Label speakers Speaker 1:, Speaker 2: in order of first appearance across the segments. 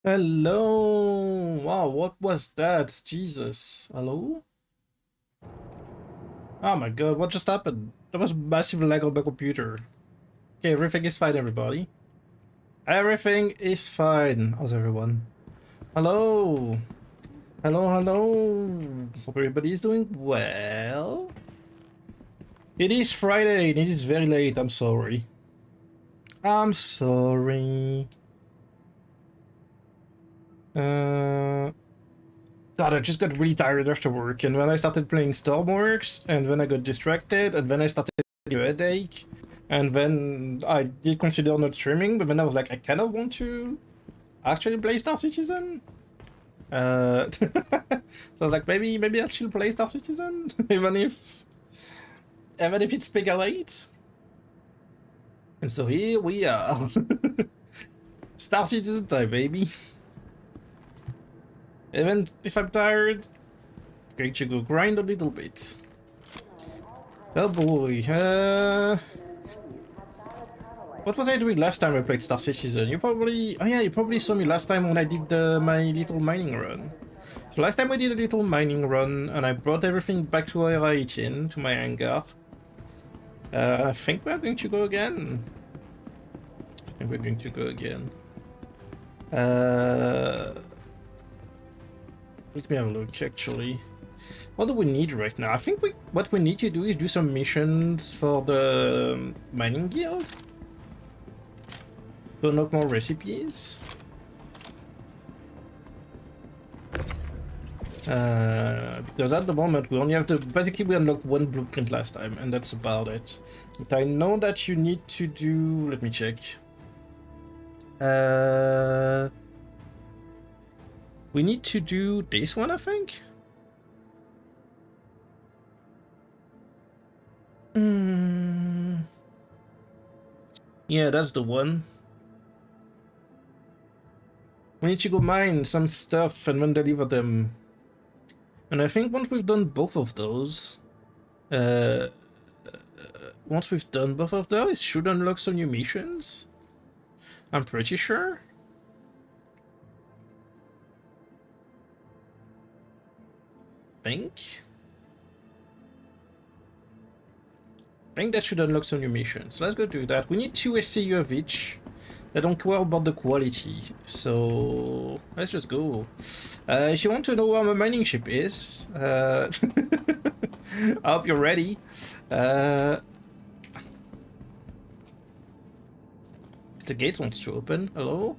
Speaker 1: Hello! Wow, what was that? Jesus. Hello? Oh my god, what just happened? That was massive lag on my computer. Okay, everything is fine, everybody. Everything is fine. How's everyone? Hello! Hello, hello! Hope everybody is doing well. It is Friday and it is very late, I'm sorry. I'm sorry. God, I just got really tired after work, and when I started playing Stormworks, and then I got distracted, and then I started getting a headache, and then I did consider not streaming, but then I was like, I kind of want to actually play Star Citizen. So I was like, maybe I should play Star Citizen, even if it's mega late. And so here we are, Star Citizen time, baby. Even if I'm tired, going to go grind a little bit. Oh boy, what was I doing last time I played Star Citizen? You probably... Oh yeah, you probably saw me last time when I did my little mining run. So last time we did a little mining run, and I brought everything back to where I in, to my hangar. I think we're going to go again. Let me have a look, actually. What do we need right now? I think what we need to do is do some missions for the mining guild. To unlock more recipes. Because at the moment we only have to... Basically we unlocked one blueprint last time, and that's about it. But I know that you need to do... Let me check. We need to do this one, I think? Yeah, that's the one. We need to go mine some stuff and then deliver them. And I think once we've done both of those, it should unlock some new missions. I'm pretty sure. I think that should unlock some new missions. Let's go do that. We need 2 SCU of each. I don't care about the quality, so let's just go. If you want to know where my mining ship is, I hope you're ready. If the gate wants to open, hello?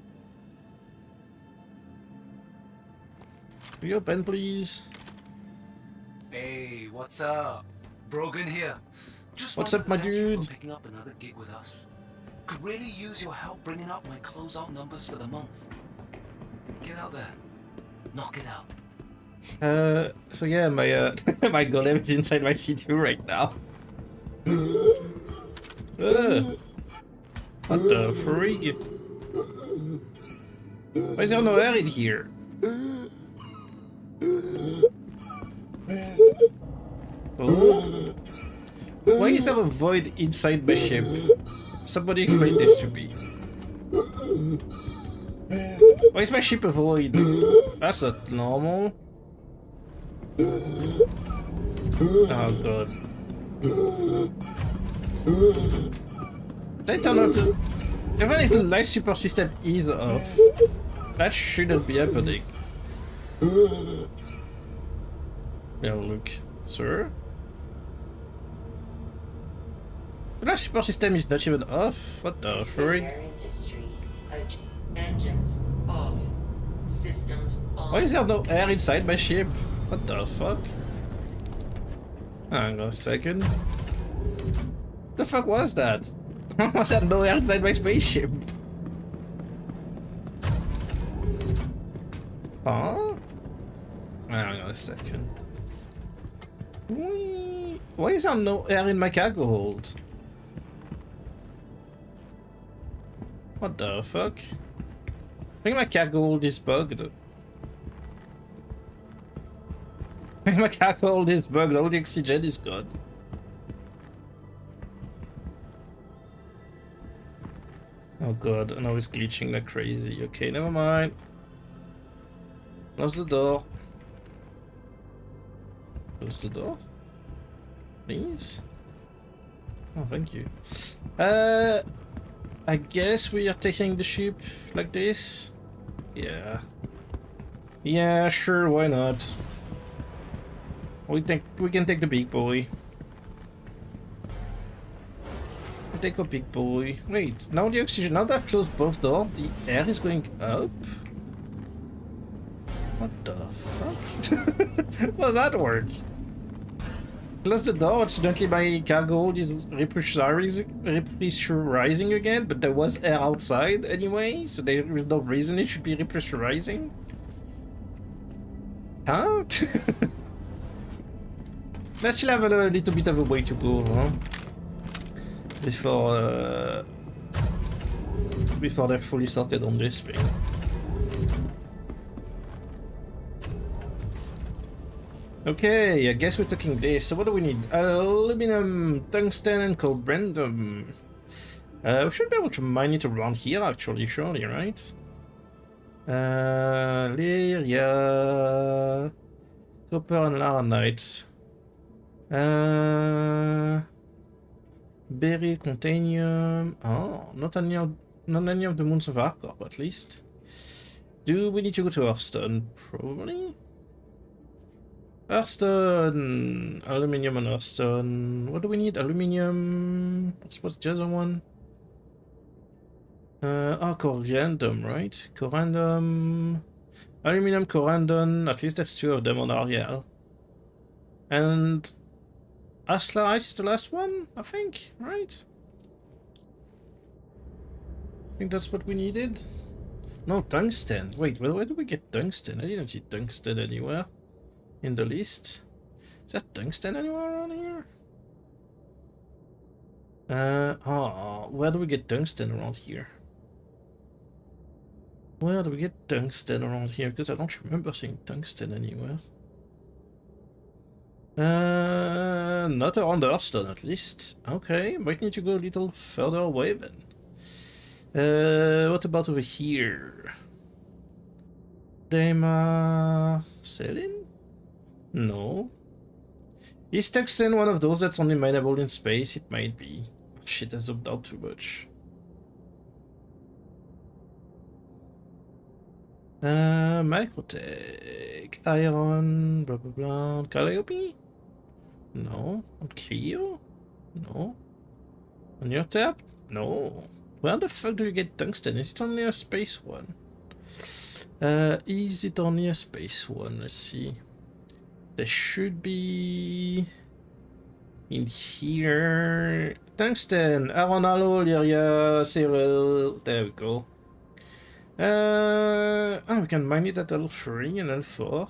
Speaker 1: Will you open, please?
Speaker 2: Hey, what's up? Brogan here. Just
Speaker 1: What's
Speaker 2: wanted
Speaker 1: up,
Speaker 2: to
Speaker 1: my
Speaker 2: thank you
Speaker 1: dude?
Speaker 2: for picking up another gig with us. Could really use your help bringing up my closeout numbers for the month. Get out there. Knock it out.
Speaker 1: So yeah, my my golem is inside my C2 right now. What the frig? Why is there no air in here? Oh? Why is there a void inside my ship? Somebody explain this to me. Why is my ship a void? That's not normal. Oh god. I don't know to... Even if the life support system is off, that shouldn't be happening. Yeah, look. Sir? The life support system is not even off? What the frig?
Speaker 3: Engines off. Systems on.
Speaker 1: Why is there no air inside my ship? What the fuck? Hang on a second. The fuck was that? Was there no air inside my spaceship? Huh? Hang on a second. Why is there no air in my cargo hold? What the fuck? I think my cargo hold is bugged. I think my cargo hold is bugged, all the oxygen is gone. Oh god, and I was glitching like crazy. Okay, never mind. Close the door. Close the door. Please. Oh, thank you. I guess we are taking the ship like this. Yeah. Yeah, sure, why not? We can take the big boy. We'll take a big boy. Wait, now the oxygen, now that I've closed both doors, the air is going up? What the fuck? How does that work? Close the door, accidentally my cargo is repressurizing again, but there was air outside anyway, so there is no reason it should be repressurizing. Huh? Let's still have a little bit of a way to go, huh? Before they're fully sorted on this thing. Okay, I guess we're taking this. So what do we need? Aluminum, tungsten, and corundum. We should be able to mine it around here, actually, surely, right? Lyria, copper and laranite. Berry, contanium. Oh, not any of the moons of Arcorp, at least. Do we need to go to Hearthstone? Probably. Hearthstone, aluminium and Hearthstone. What do we need? Aluminium. What's the other one? Corundum, right? Corundum, aluminium, corundum. At least there's 2 of them on Ariel. And Asla Ice is the last one, I think, right? I think that's what we needed. No, tungsten. Wait, where do we get tungsten? I didn't see tungsten anywhere in the list. Is that tungsten anywhere around here? Where do we get tungsten around here? Where do we get tungsten around here? Because I don't remember seeing tungsten anywhere. Not around Hearthstone at least. Okay, might need to go a little further away then. What about over here? Daimar... Selin? No. Is tungsten one of those that's only mineable in space? It might be. Shit, I zoomed out too much. Microtech, iron, blah blah blah. Calliope? No. On Clio? No. On your tap? No. Where the fuck do you get tungsten? Is it only a space one? Is it only a space one? Let's see. There should be in here. Tungsten, Aronalo, Lyria, Cyril. There we go. We can mine it at L3 and L4.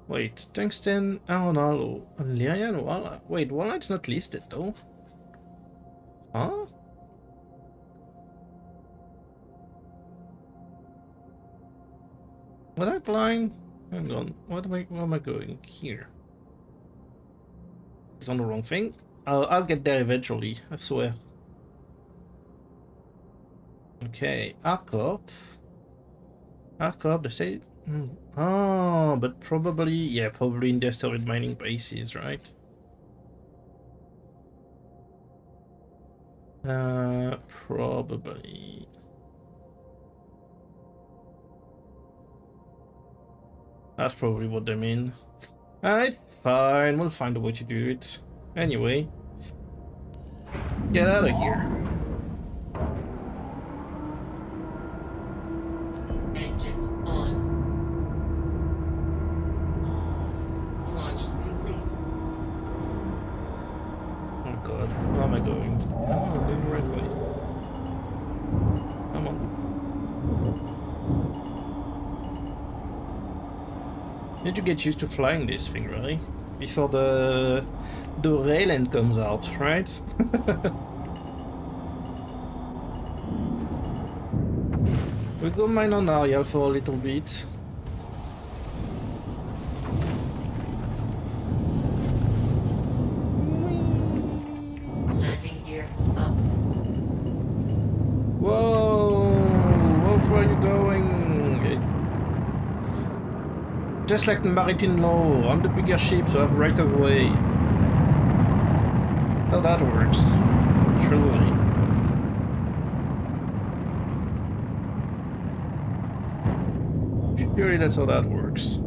Speaker 1: Wait, tungsten, Aronalo, and Lyria and Walla. Wait, Walla's not listed though. Huh? Was I blind? Hang on, where am I going? Here. It's on the wrong thing. I'll get there eventually, I swear. Okay, Arcorp, they say... Oh, but probably... Yeah, probably in the asteroid mining bases, right? Probably... That's probably what they mean. It's fine, we'll find a way to do it. Anyway, get out of here.
Speaker 3: Engines on. Launch complete.
Speaker 1: Oh god, where am I going? Oh, I'm going the right way. Come on. Need to get used to flying this thing, really, before the rail end comes out, right? We'll go mine on Ariel for a little bit.
Speaker 3: Landing gear up.
Speaker 1: Whoa! Wolf, where are you going? Just like maritime law, I'm the bigger ship, so I have right of way. How that works. Truly. Surely that's how that works.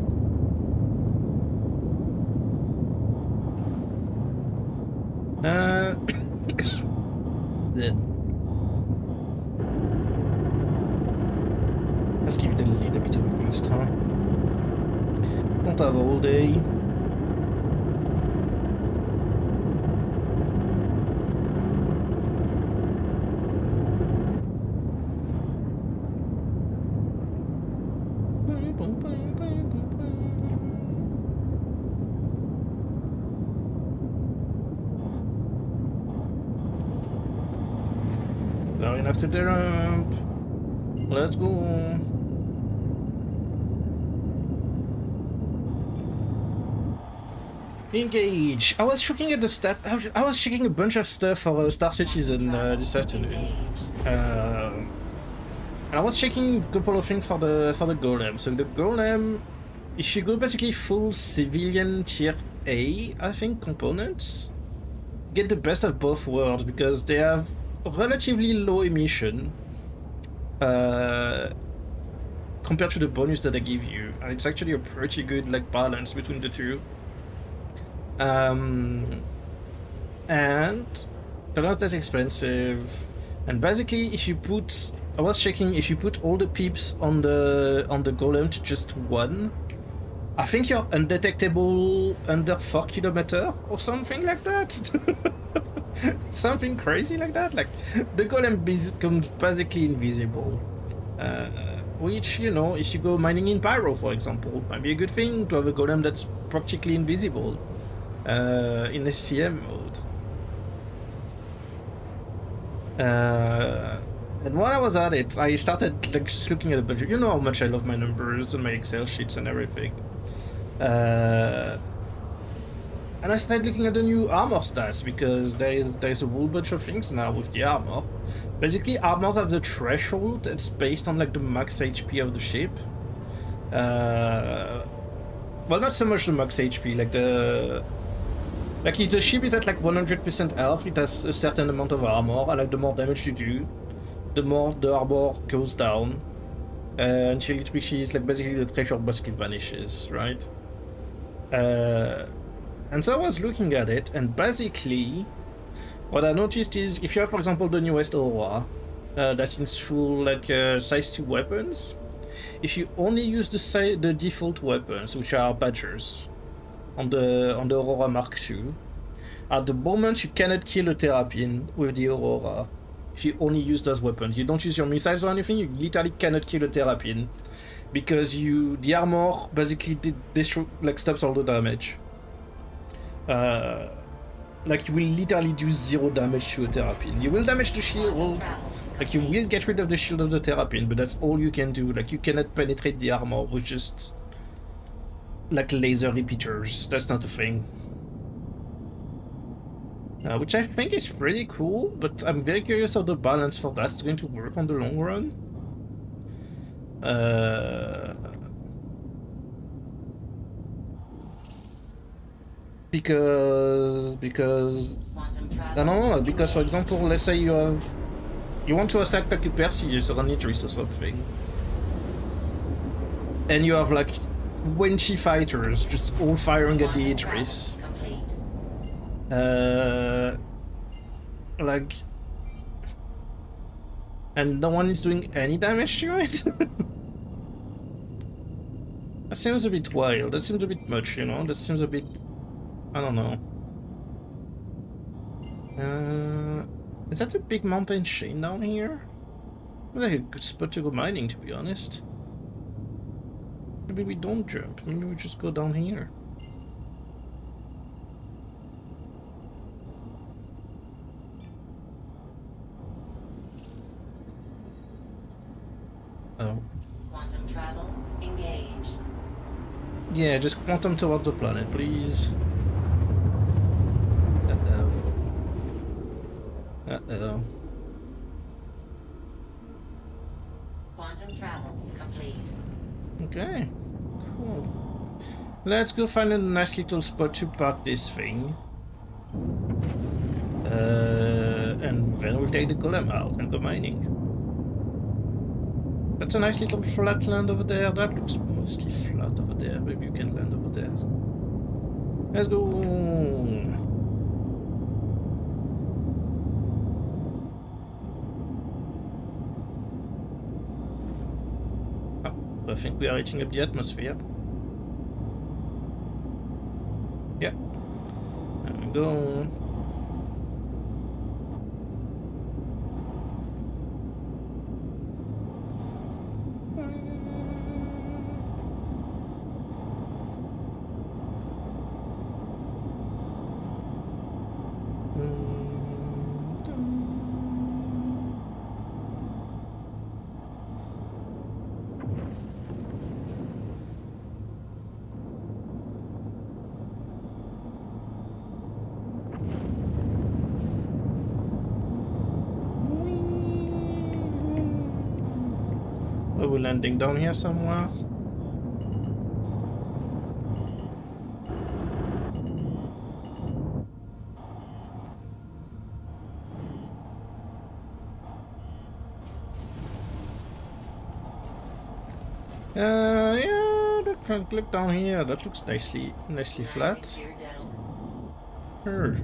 Speaker 1: Then. Let's give it a little bit of a boost, huh? Don't have all day. Now enough to the ramp. Let's go. Engage. I was looking at the stats. I was checking a bunch of stuff for Star Citizen this afternoon. And I was checking a couple of things for the golem. So the golem, if you go basically full civilian tier A, I think components, get the best of both worlds because they have relatively low emission compared to the bonus that they give you, and it's actually a pretty good like balance between the two. And they're not that expensive. And basically, if you put, I was checking, if you put all the peeps on the golem to just one, I think you're undetectable under 4 kilometers or something like that. Something crazy like that. Like the golem becomes basically invisible. Which, you know, if you go mining in Pyro, for example, might be a good thing to have a golem that's practically invisible. In the CM mode. And while I was at it, I started like just looking at a bunch of, you know how much I love my numbers and my Excel sheets and everything. And I started looking at the new armor stats because there's a whole bunch of things now with the armor. Basically, armors have the threshold that's based on like the max HP of the ship. Well, not so much the max HP, like like if the ship is at like 100% health, it has a certain amount of armor, and like the more damage you do, the more the armor goes down, until it reaches like basically the threshold basically vanishes, right? And so I was looking at it, and basically, what I noticed is if you have, for example, the newest Aurora, that's in full like size 2 weapons, if you only use the default weapons, which are badgers, on the Aurora Mark II, at the moment you cannot kill a Terrapin with the Aurora. If you only use those weapons, you don't use your missiles or anything, you literally cannot kill a Terrapin because the armor basically stops all the damage. Like you will literally do 0 damage to a Terrapin. You will damage the shield, like you will get rid of the shield of the Terrapin, but that's all you can do. Like you cannot penetrate the armor with just like laser repeaters. That's not a thing. Which I think is pretty cool, but I'm very curious how the balance for that's going to work on the long run. Because I don't know, because for example, let's say you want to attack like a Perseus or an Idris or something, and you have like 20 fighters just all firing at the Idris. Like, and no one is doing any damage to it? That seems a bit wild, that seems a bit much, you know, that seems a bit, I don't know. Is that a big mountain chain down here? Looks like a good spot to go mining, to be honest. Maybe we don't jump, maybe we just go down here. Oh.
Speaker 3: Quantum travel engaged.
Speaker 1: Yeah, just quantum towards the planet, please. Uh-oh. Uh-oh.
Speaker 3: Quantum travel complete.
Speaker 1: Okay. Cool. Let's go find a nice little spot to park this thing. And then we'll take the golem out and go mining. That's a nice little flat land over there. That looks mostly flat over there. Maybe you can land over there. Let's go. Oh, I think we are reaching up the atmosphere. Yeah. There we go. Are we landing down here somewhere? Yeah, look down here. That looks nicely flat.
Speaker 3: Gear down.
Speaker 1: Sure.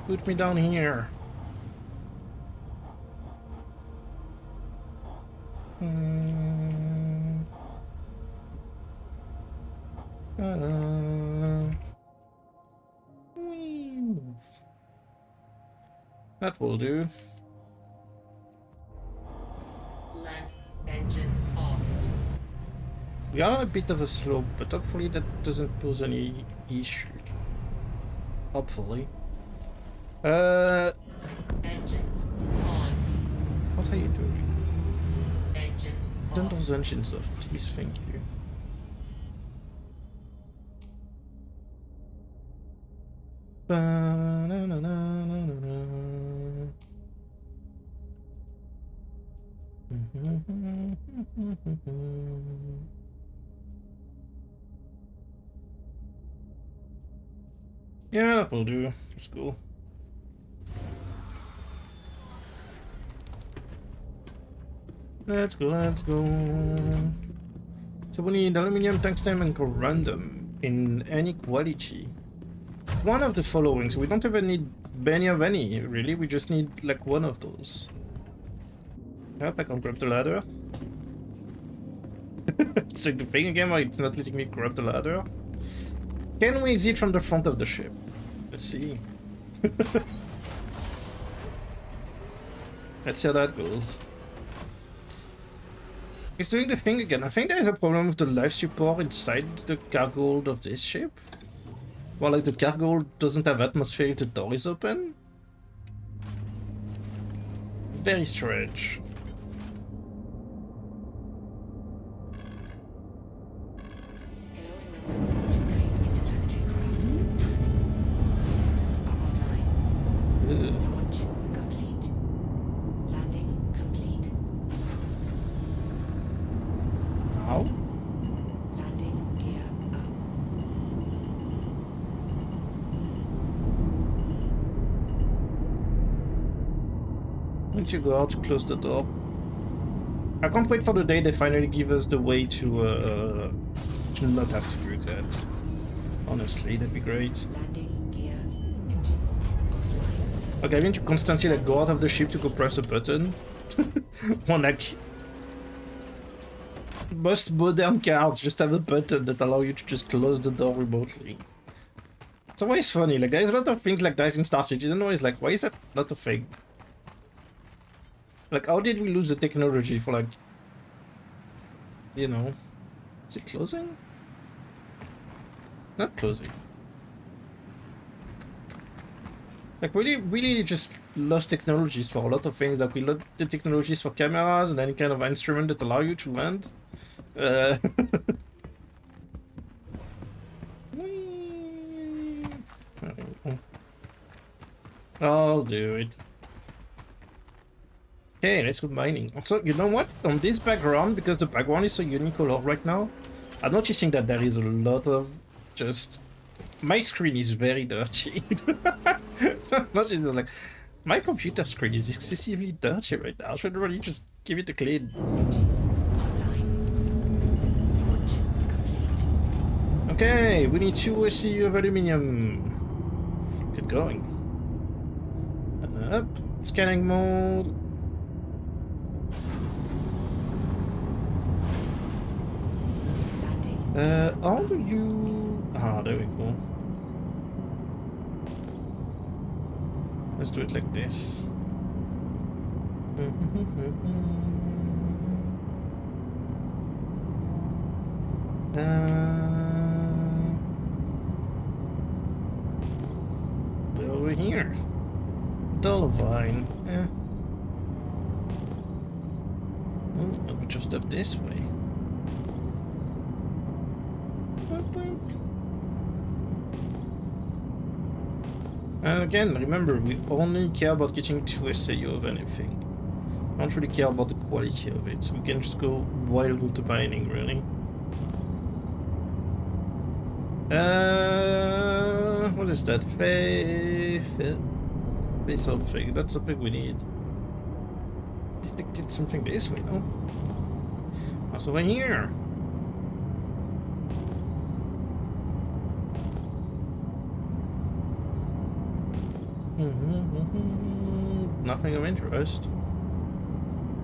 Speaker 1: Put me down here. That will do.
Speaker 3: Lens engines off.
Speaker 1: We are on a bit of a slope, but hopefully that doesn't pose any issue. Hopefully.
Speaker 3: Engines on.
Speaker 1: What are you doing?
Speaker 3: Engines
Speaker 1: Turn
Speaker 3: off.
Speaker 1: those engines off, please, thank you. Yeah, that will do. That's cool. Let's go, let's go. So we need aluminium, tungsten, and corundum in any quality. One of the following, so we don't even need many of any, really. We just need like one of those. Yep, I can grab the ladder. It's like the thing again, why it's not letting me grab the ladder. Can we exit from the front of the ship? Let's see. Let's see how that goes. It's doing the thing again. I think there is a problem with the life support inside the cargo hold of this ship. Well, like the cargo hold doesn't have atmosphere if the door is open. Very strange.
Speaker 4: Launch complete. Landing complete.
Speaker 1: How?
Speaker 4: Landing gear up.
Speaker 1: Once you go out, close the door. I can't wait for the day they finally give us the way to not have to do that. Honestly, that'd be great.
Speaker 4: Landing gear. Engines offline.
Speaker 1: Okay, I mean to constantly like go out of the ship to go press a button. One like most modern cars just have a button that allow you to just close the door remotely. It's always funny, like there's a lot of things like that in Star Citizen, always like, why is that not a thing? Like, how did we lose the technology for like, you know, is it closing? Not closing. Like, really just lost technologies for a lot of things. Like, we lost the technologies for cameras and any kind of instrument that allow you to land. I'll do it. Okay, let's go mining. Also, you know what? On this background, because the background is so unicolor right now, I'm noticing that there is a lot of just... My screen is very dirty. Not just like... My computer screen is excessively dirty right now. I should really just give it a clean.
Speaker 4: Engines online. Launch complete.
Speaker 1: Okay, we need 2 SCU of aluminium. Get going. Up. Scanning mode.
Speaker 4: Landing.
Speaker 1: How do you... Ah, there we go. Let's do it like this. We're over here. Dollarvine. Eh. Oh, a bunch of stuff this way. And again, remember, we only care about getting 2 SAU of anything. I don't really care about the quality of it, so we can just go wild with the mining, really. What is that? Faith something. That's something we need. I think did something this way, no? What's over here? Nothing of interest.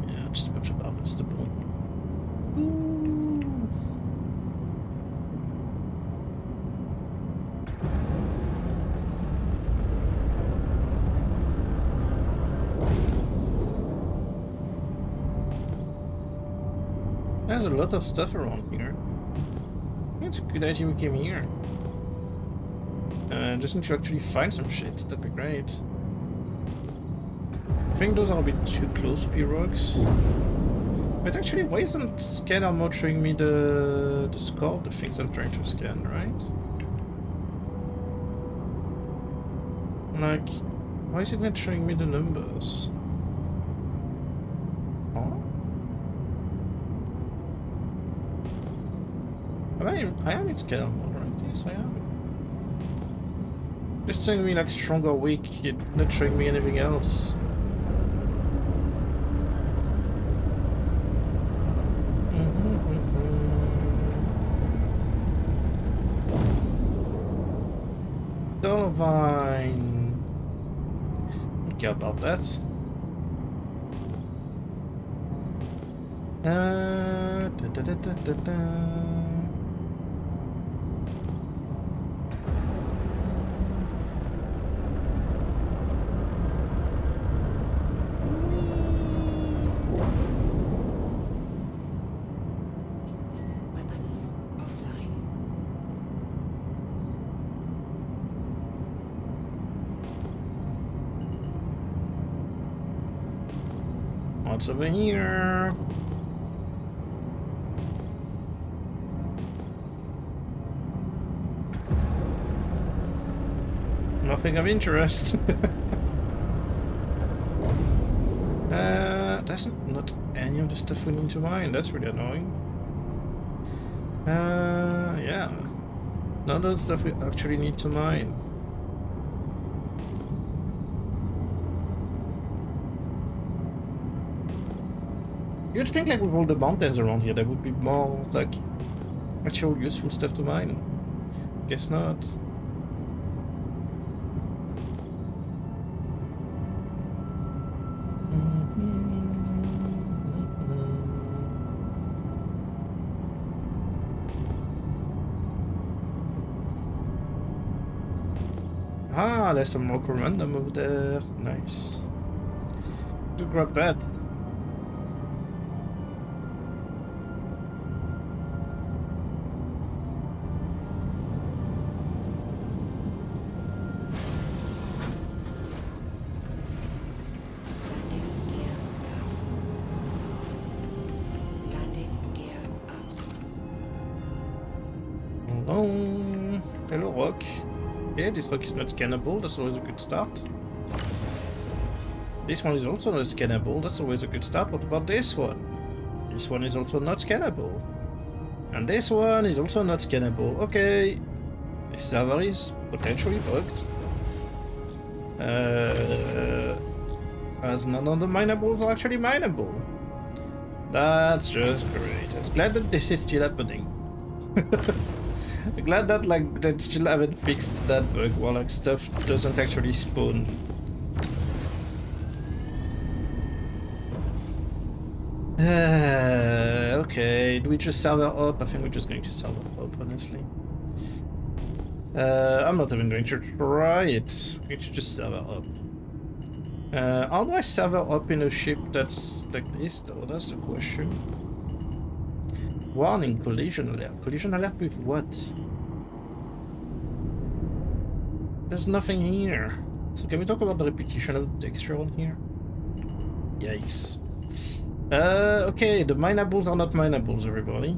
Speaker 1: Yeah, just a bunch of harvestable. There's a lot of stuff around here. It's a good idea we came here. Just need to actually find some shit. That'd be great. I think those are a bit too close to be rocks. But actually, why isn't scanner mode showing me the score of the things I'm trying to scan, right? Like, why is it not showing me the numbers? Oh? I am in scanner mode, right? Yes, I am. Just showing me like strong or weak, yet not showing me anything else. Dollarvine. Don't care about that.
Speaker 4: Weapons offline.
Speaker 1: What's over here? Nothing of interest. That's not any of the stuff we need to mine. That's really annoying. Yeah. None of the stuff we actually need to mine. You'd think like with all the mountains around here there would be more like actual useful stuff to mine. Guess not. Ah, there's some local random over there. Nice. To grab that.
Speaker 4: Landing gear down. Landing gear up.
Speaker 1: Oh, hello rock. Yeah, this rock is not scannable, that's always a good start. This one is also not scannable, that's always a good start. What about this one? This one is also not scannable. And this one is also not scannable. Okay. This server is potentially bugged. As none of the minables are actually mineable. That's just great. I'm glad that this is still happening. I'm glad that like they still haven't fixed that bug while like stuff doesn't actually spawn. Okay, do we just server up? I think we're just going to server up, honestly. I'm not even going to try it. I'm going to just server up. How do I server up in a ship that's like this though? That's the question. Warning, collision alert. Collision alert with what? There's nothing here. So can we talk about the repetition of the texture on here? Yikes. Okay, the minables are not minables, everybody.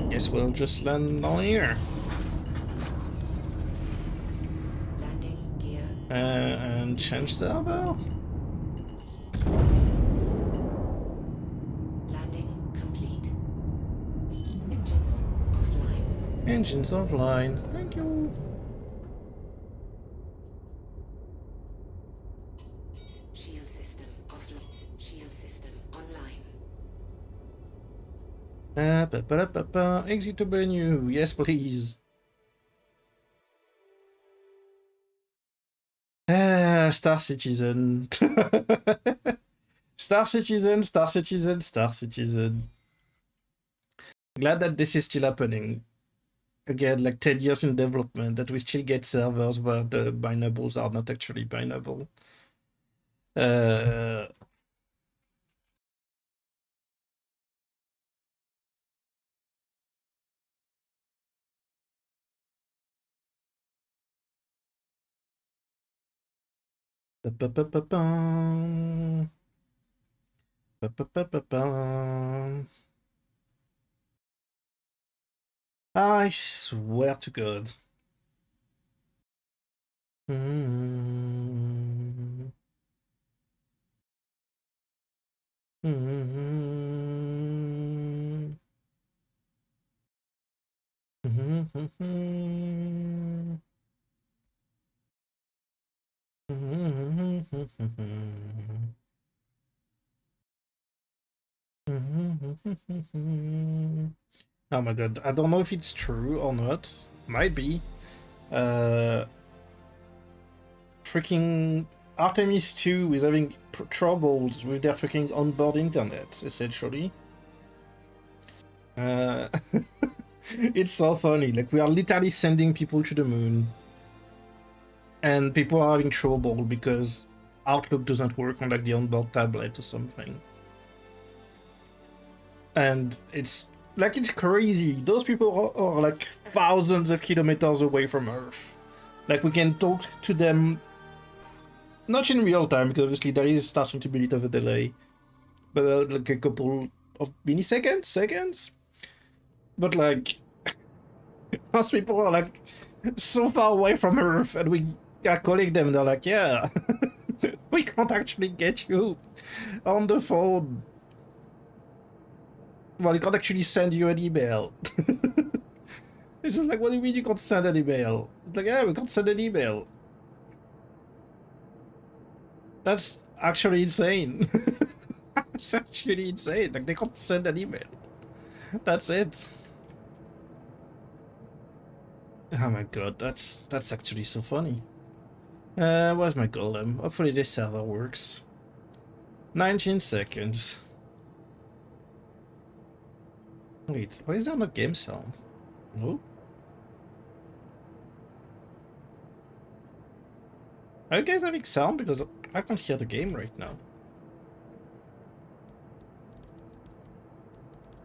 Speaker 1: Guess we'll just land on here.
Speaker 4: Landing gear.
Speaker 1: And change server.
Speaker 4: Landing complete. Engines offline.
Speaker 1: Engines offline. Thank you.
Speaker 4: Shield system offline. Shield system online.
Speaker 1: Exit to menu. Yes, please. Star Citizen. Star Citizen, Star Citizen, Star Citizen. Glad that this is still happening. Again, like 10 years in development, that we still get servers where the binables are not actually binable. Ba-ba-ba-ba-bum. Ba-ba-ba-ba-bum. I swear to God. Mm-hmm. Mm-hmm. Mm-hmm. Oh my god, I don't know if it's true or not. Might be. Freaking Artemis 2 is having troubles with their freaking onboard internet, essentially. It's so funny. Like, we are literally sending people to the moon. And people are having trouble because Outlook doesn't work on like the onboard tablet or something. And it's like, it's crazy. Those people are like thousands of kilometers away from Earth. Like, we can talk to them, not in real time, because obviously there is starting to be a bit of a delay, but like a couple of milliseconds, seconds. But like, most people are like so far away from Earth, and we are calling them, they're like, yeah, we can't actually get you on the phone. Well, we can't actually send you an email. It's just like, what do you mean you can't send an email? It's like, yeah, we can't send an email. That's actually insane. That's actually insane. Like, they can't send an email. That's it. Oh my god, that's actually so funny. Where's my golem? Hopefully this server works. 19 seconds. Wait, why is there no game sound? No? Are you guys having sound? Because I can't hear the game right now.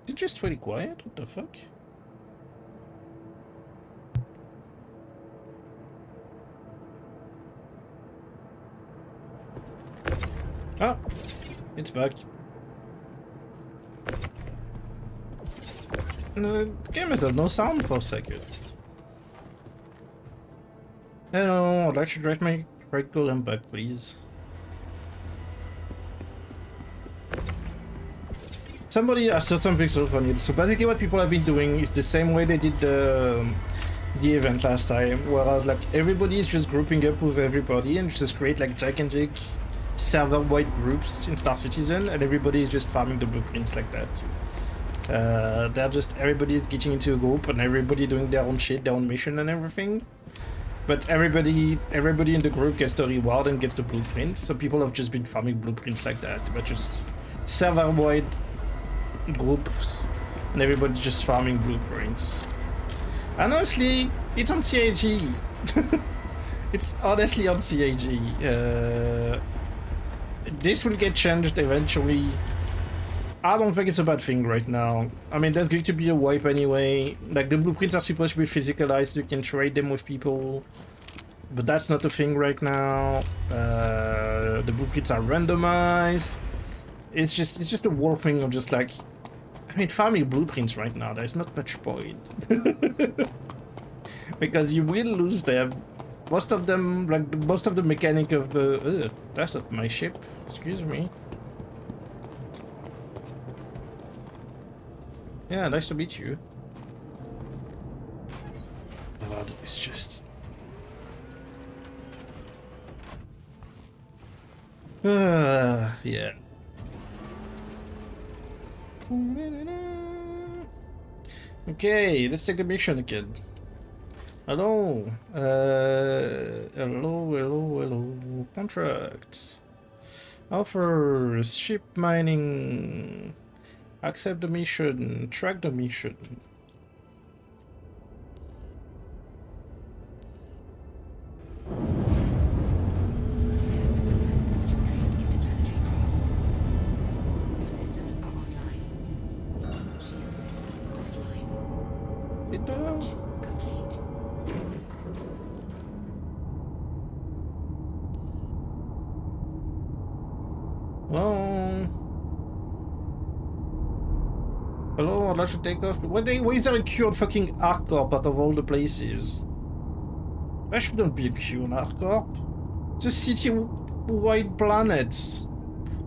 Speaker 1: Is it just really quiet? What the fuck? Oh, it's back. The game has no sound for a second. Hello, I'd like to direct my right golem back, please. somebody saw something so funny. So basically what people have been doing is the same way they did the event last time, whereas like everybody is just grouping up with everybody and just create like gigantic server-wide groups in Star Citizen, and everybody is just farming the blueprints like that. They're just, everybody's getting into a group and everybody doing their own shit, their own mission and everything. But everybody in the group gets the reward and gets the blueprint. So people have just been farming blueprints like that, but just server-wide groups, and everybody's just farming blueprints. And honestly, it's on CAG. It's honestly on CAG. This will get changed eventually. I don't think it's a bad thing right now. I mean, there's going to be a wipe anyway. Like, the blueprints are supposed to be physicalized, you can trade them with people. But that's not a thing right now. The blueprints are randomized. It's just a whole thing of just like... I mean, farming blueprints right now, there's not much point. Because you will lose them. Most of them, like, most of the mechanic of the... that's not my ship. Excuse me. Yeah, nice to meet you. God, it's just... yeah. Okay, let's take the mission again. Hello. Hello. Contracts. Offers. Ship mining. Accept the mission. Track the mission.
Speaker 4: Your systems are online. Shield system offline. Launch complete.
Speaker 1: Hello, I'd like to take off. Why is there a queue on fucking ArcCorp out of all the places? There shouldn't be a queue on ArcCorp. It's a city-wide planet.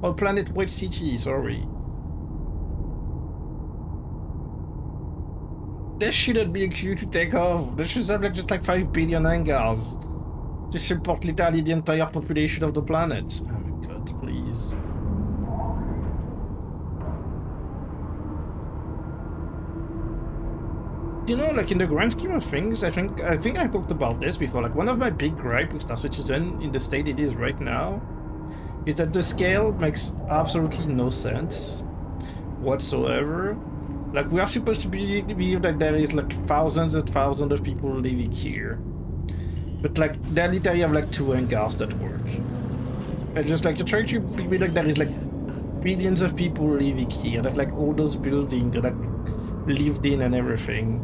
Speaker 1: Or planet-wide city, sorry. There shouldn't be a queue to take off. There should have like just like 5 billion hangars. To support literally the entire population of the planet. Oh my god, please. You know, like in the grand scheme of things, I think I talked about this before. Like one of my big gripes with Star Citizen in the state it is right now is that the scale makes absolutely no sense whatsoever. Like we are supposed to believe that there is like thousands and thousands of people living here, but like they literally have like 2 hangars that work. And just like you're trying to be like there is like billions of people living here, that like all those buildings are like lived in and everything.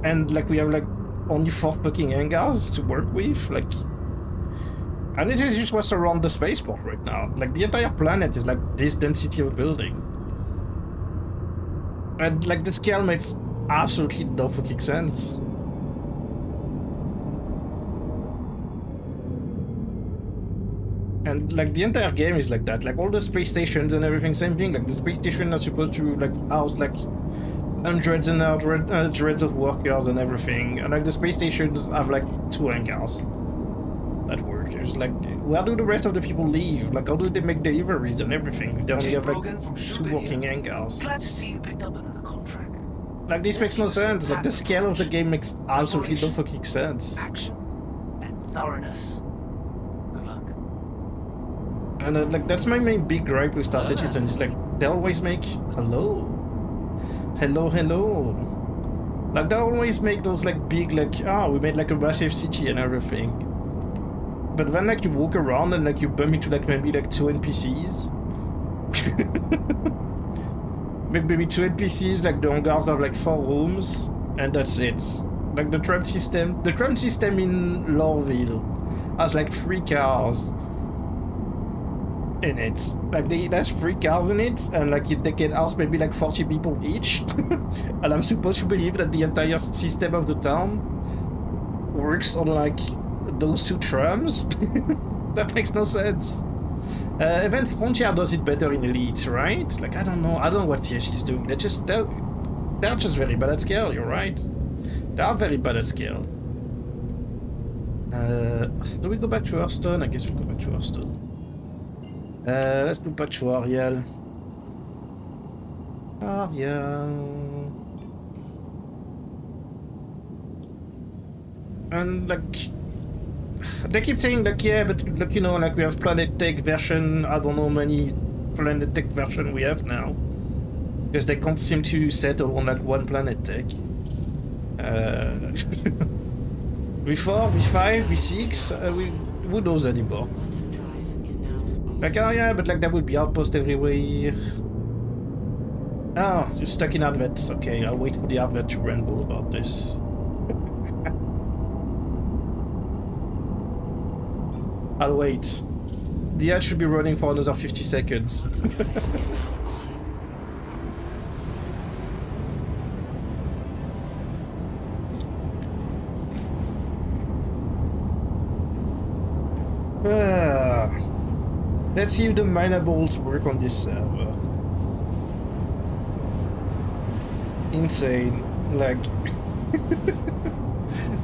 Speaker 1: And like we have like only 4 fucking hangars to work with, like, and this is just what's around the spaceport right now. Like the entire planet is like this density of building, and like the scale makes absolutely no fucking sense. And like the entire game is like that. Like all the space stations and everything, same thing. Like the space station are supposed to like house like hundreds and hundreds of workers and everything. And like the space stations have like 2 hangars that work. It's like, where do the rest of the people live? Like how do they make deliveries and everything? They only have like 2 working hangars.
Speaker 2: Glad to see you picked up another contract.
Speaker 1: Like this makes no sense. Like the scale of the game makes absolutely no fucking sense.
Speaker 2: Action and thoroughness. Good luck.
Speaker 1: And like that's my main big gripe with Star Citizen. It's like they always make hello. Like they always make those like big like we made like a massive city and everything. But when like you walk around and like you bump into like maybe like 2 NPCs. maybe 2 NPCs, like the hangars have like 4 rooms and that's it. Like the tram system in Lorville has like 3 cars in it. Like there's 3 cars in it, and like they can house maybe like 40 people each. And I'm supposed to believe that the entire system of the town works on like those 2 trams. That makes no sense. Even Frontier does it better in Elite, right? Like, I don't know what THG's doing. They're just very bad at scale, you're right. They are very bad at scale. Do we go back to Hearthstone? I guess we go back to Hearthstone. Let's go back to Ariel. And like, they keep saying like, yeah, but like, you know, like we have Planet Tech version, I don't know how many Planet Tech version we have now. Because they can't seem to settle on like one Planet Tech. V4, V5, V6, who knows anymore?
Speaker 4: Quantum drive is now
Speaker 1: Like, oh yeah, but like that would be outpost everywhere. Oh, you're stuck in adverts. Okay, I'll wait for the advert to ramble about this. I'll wait. The ad should be running for another 50 seconds.
Speaker 4: is now
Speaker 1: Let's see if the minables work on this server. Insane. Like,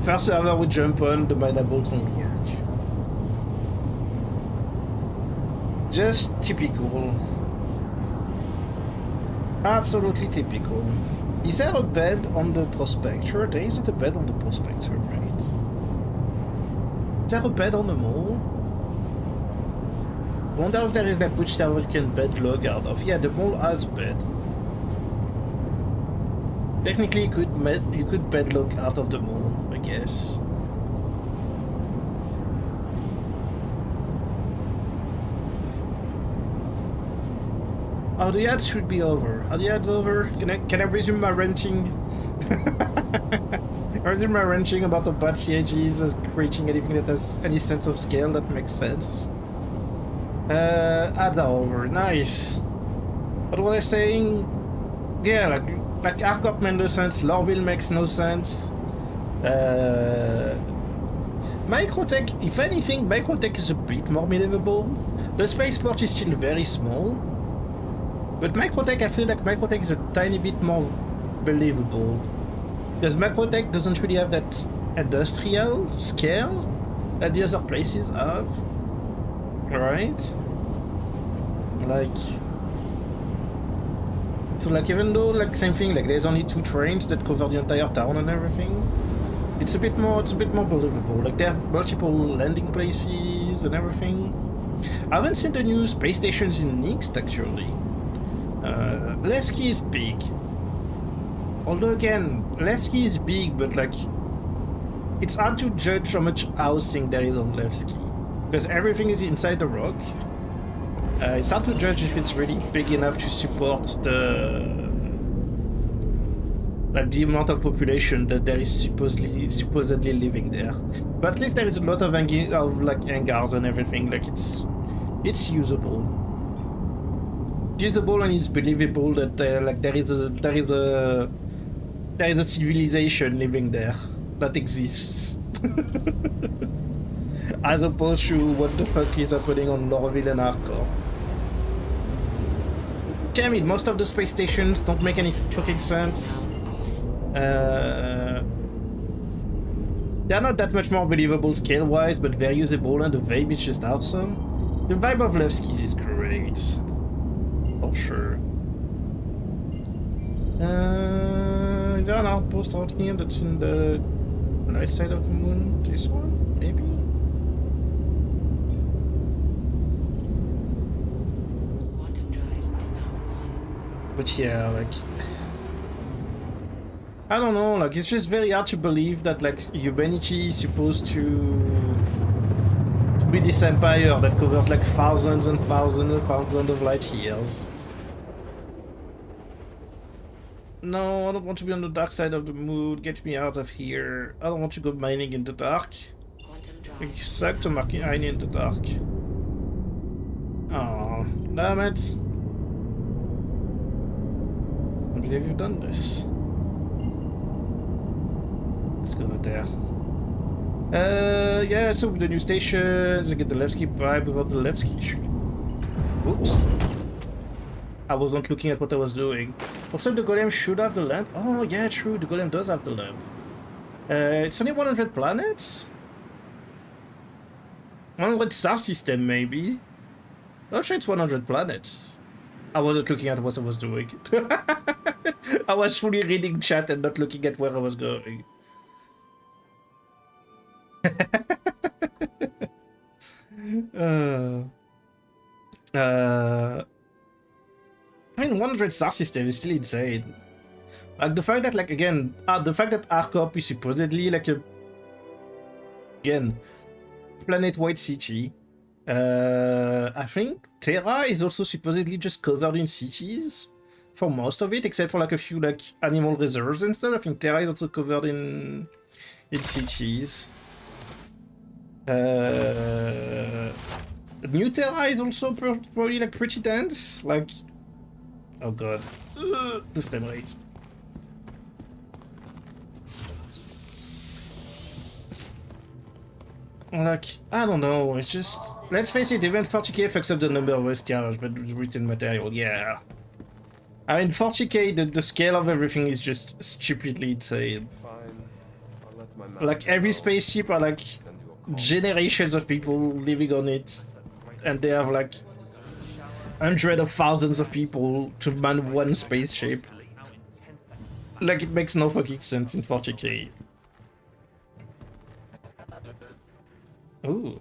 Speaker 1: first server we jump on, the minables don't work. Just typical. Absolutely typical. Is there a bed on the Prospector? There isn't a bed on the Prospector, right? Is there a bed on the mall? I wonder if there is like which server you can bed log out of. Yeah, the mall has bed. Technically, you could bed log out of the mall, I guess. Oh, the ads should be over. Are the ads over? Can I resume my ranting? I resume my ranting about the bad CAGs as creating anything that has any sense of scale that makes sense. Ads are over. Nice. What was I saying? Yeah, like Arcop made no sense. Lorville makes no sense. Microtech, if anything, Microtech is a bit more believable. The spaceport is still very small. But Microtech, I feel like Microtech is a tiny bit more believable. Because Microtech doesn't really have that industrial scale that the other places have. Right? Like... So like even though like same thing, like there's only 2 trains that cover the entire town and everything, it's a bit more believable. Like they have multiple landing places and everything. I haven't seen the new space stations in Next actually. Levski is big. Although again, Levski is big, but like it's hard to judge how much housing there is on Levski. Because everything is inside the rock. It's hard to judge if it's really big enough to support the the amount of population that there is supposedly living there. But at least there is a lot of like hangars and everything. Like it's usable. It's usable and it's believable that like there is a civilization living there that exists. As opposed to what the fuck is happening on Lorville and Hardcore. Damn it, most of the space stations don't make any fucking sense. They're not that much more believable scale-wise, but they're usable and the vibe is just awesome. The vibe of Levski is great. For sure. Is there an outpost out here that's in the right side of the moon? This one? Maybe?
Speaker 4: quantum drive is now on.
Speaker 1: But yeah, like... I don't know, like it's just very hard to believe that like humanity is supposed to be this empire that covers like thousands and thousands and thousands of light years. No, I don't want to be on the dark side of the moon. Get me out of here. I don't want to go mining in the dark.
Speaker 4: Quantum drive.
Speaker 1: It sucks to mine in the dark. Oh, damn it. I believe you've done this. Let's go over there. Yeah, so with the new stations, I get the Levski vibe without the Levski issue. Oops. I wasn't looking at what I was doing. Also, the golem should have the lamp. Oh, yeah, true. The golem does have the lamp. It's only 100 planets? 100 star system, maybe? I'm sure it's 100 planets. I wasn't looking at what I was doing. I was fully reading chat and not looking at where I was going. I mean, 100 star system is still insane. Like, the fact that, like, again, the fact that Arcop is supposedly, like, again, planet-wide city. I think Terra is also supposedly just covered in cities for most of it, except for, like, a few, like, animal reserves and stuff. I think Terra is also covered in cities. New Terra is also probably, like, pretty dense. Like, oh god, the frame rate. Like, I don't know, it's just... Let's face it, even 40k fucks up the number of scars, but written material, yeah. I mean, 40k, the scale of everything is just stupidly insane.
Speaker 5: Fine. I'll let my
Speaker 1: Like, every spaceship are like generations of people living on it, and they have like hundreds of thousands of people to man one spaceship. Like, it makes no fucking sense in 40k. Ooh,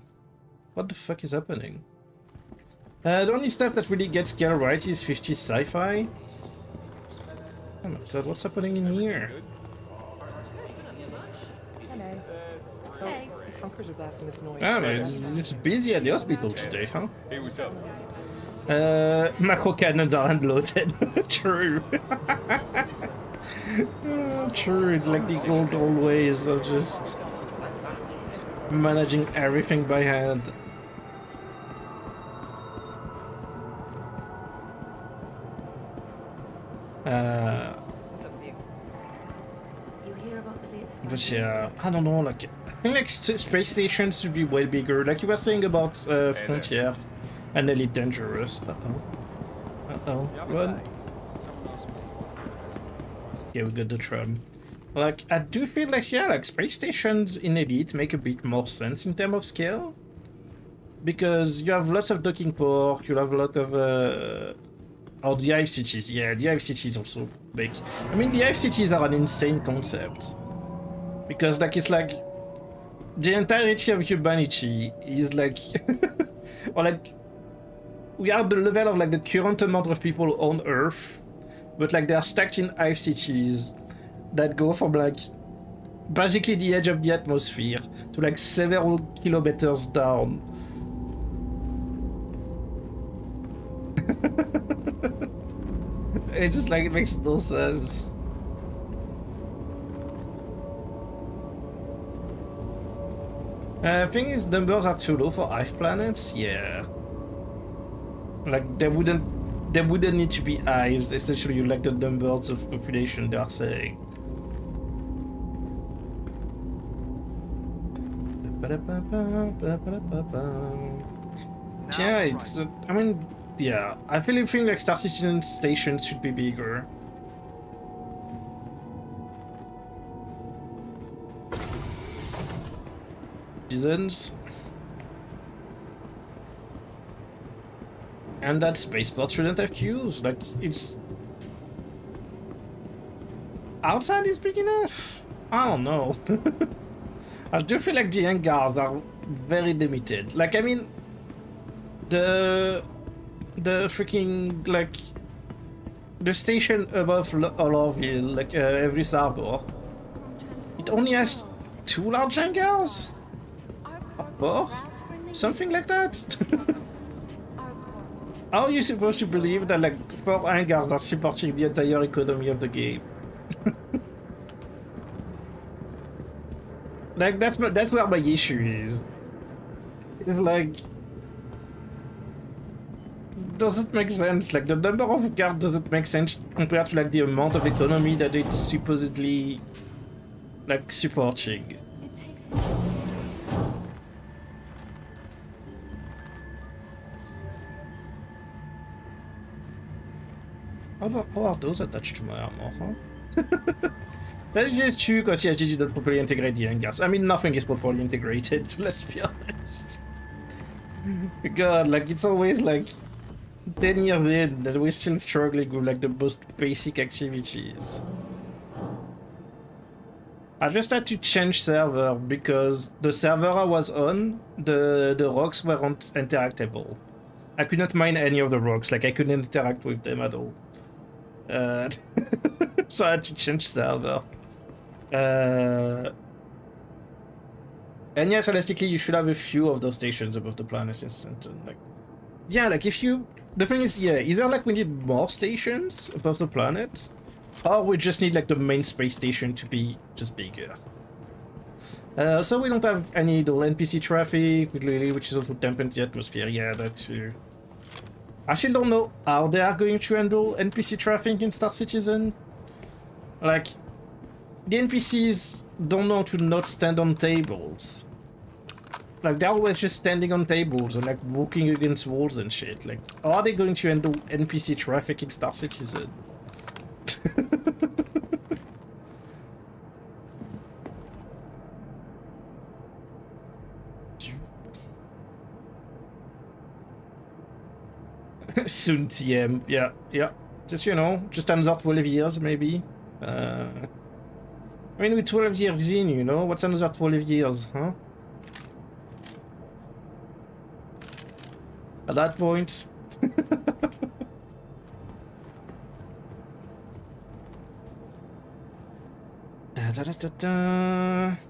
Speaker 1: what the fuck is happening? The only stuff that really gets scale right is 50 sci-fi. Oh my god, what's happening in here?
Speaker 6: Hello.
Speaker 7: So,
Speaker 6: Hey.
Speaker 7: these hunkers are blasting this noise.
Speaker 1: Ah, but it's busy at the hospital today, huh?
Speaker 5: Hey, what's up?
Speaker 1: Macro cannons are unloaded. True. True, it's like the old ways of just managing everything by hand.
Speaker 6: What's up with you?
Speaker 4: You hear about the latest
Speaker 1: But yeah, I don't know, like, I think like space stations should be way bigger, like you were saying about Frontier and Elite Dangerous. Uh-oh, run. Yeah, we got the tram. Like, I do feel like, yeah, like, space stations in Elite make a bit more sense in terms of scale. Because you have lots of docking port, you have a lot of, oh, the hive cities, yeah, the hive cities also big. I mean, the hive cities are an insane concept. Because, like, it's like, the entirety of humanity is like, or like, we are at the level of, like, the current amount of people on Earth, but, like, they are stacked in hive cities that go from, like, basically the edge of the atmosphere to, like, several kilometers down. It's just like, it makes no sense. Thing is, numbers are too low for hive planets. Yeah, like there wouldn't need to be hives. Essentially, like the numbers of population they are saying. Yeah, it's. I mean, yeah. I feel like Star Citizen stations should be bigger. Citizens. And that spaceport shouldn't have queues. Like, it's... Outside is big enough? I don't know. I do feel like the hangars are very limited. Like, I mean... The freaking, like... The station above Orloville, like, every Harbor, it only has 2 large hangars? Or something like that? How are you supposed to believe that, like, 4 hangars are supporting the entire economy of the game? Like, that's where my issue is. It's like... Does it make sense? Like, the number of guards doesn't make sense compared to, like, the amount of economy that it's supposedly, like, supporting. How are those attached to my armor, huh? That's just true because yeah, GG don't properly integrate the hangars. I mean, nothing is properly integrated, let's be honest. God, like, it's always like 10 years in that we're still struggling with like the most basic activities. I just had to change server because the server I was on, the rocks weren't interactable. I could not mine any of the rocks, like I couldn't interact with them at all. So I had to change server. And yeah, realistically, you should have a few of those stations above the planet instant. And like, yeah, like if you, the thing is, yeah, either like we need more stations above the planet, or we just need like the main space station to be just bigger. So we don't have any idle NPC traffic, which is also dampens the atmosphere. Yeah, that too. I still don't know how they are going to handle NPC traffic in Star Citizen. Like, the NPCs don't know to not stand on tables. Like, they're always just standing on tables and like walking against walls and shit. Like, how are they going to handle NPC traffic in Star Citizen? Soon TM, yeah. Just, you know, just another 12 years, maybe. I mean, with 12 years in, you know, what's another 12 years, huh? At that point...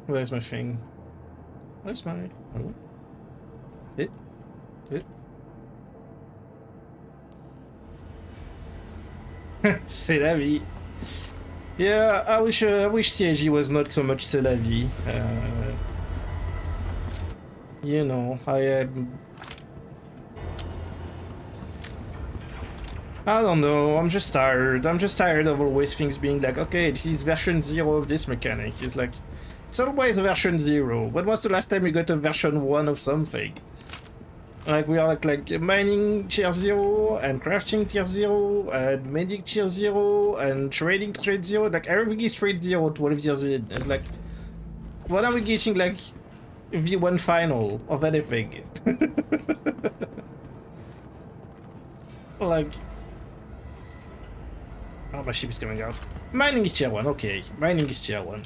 Speaker 1: Where's my thing? Where's my... Oh. It. C'est la vie. Yeah, I wish CIG was not so much c'est la vie. You know, I don't know, I'm just tired. I'm just tired of always things being like, okay, this is version 0 of this mechanic. It's like, it's always a version 0. When was the last time we got a version 1 of something? Like, we are like mining tier 0, and crafting tier 0, and medic tier 0, and trading trade 0. Like, everything is trade 0 12 years in. It's like, what are we getting, like, V1 final of anything? Like... Oh, my ship is coming out. Mining is tier 1, okay. Mining is tier 1.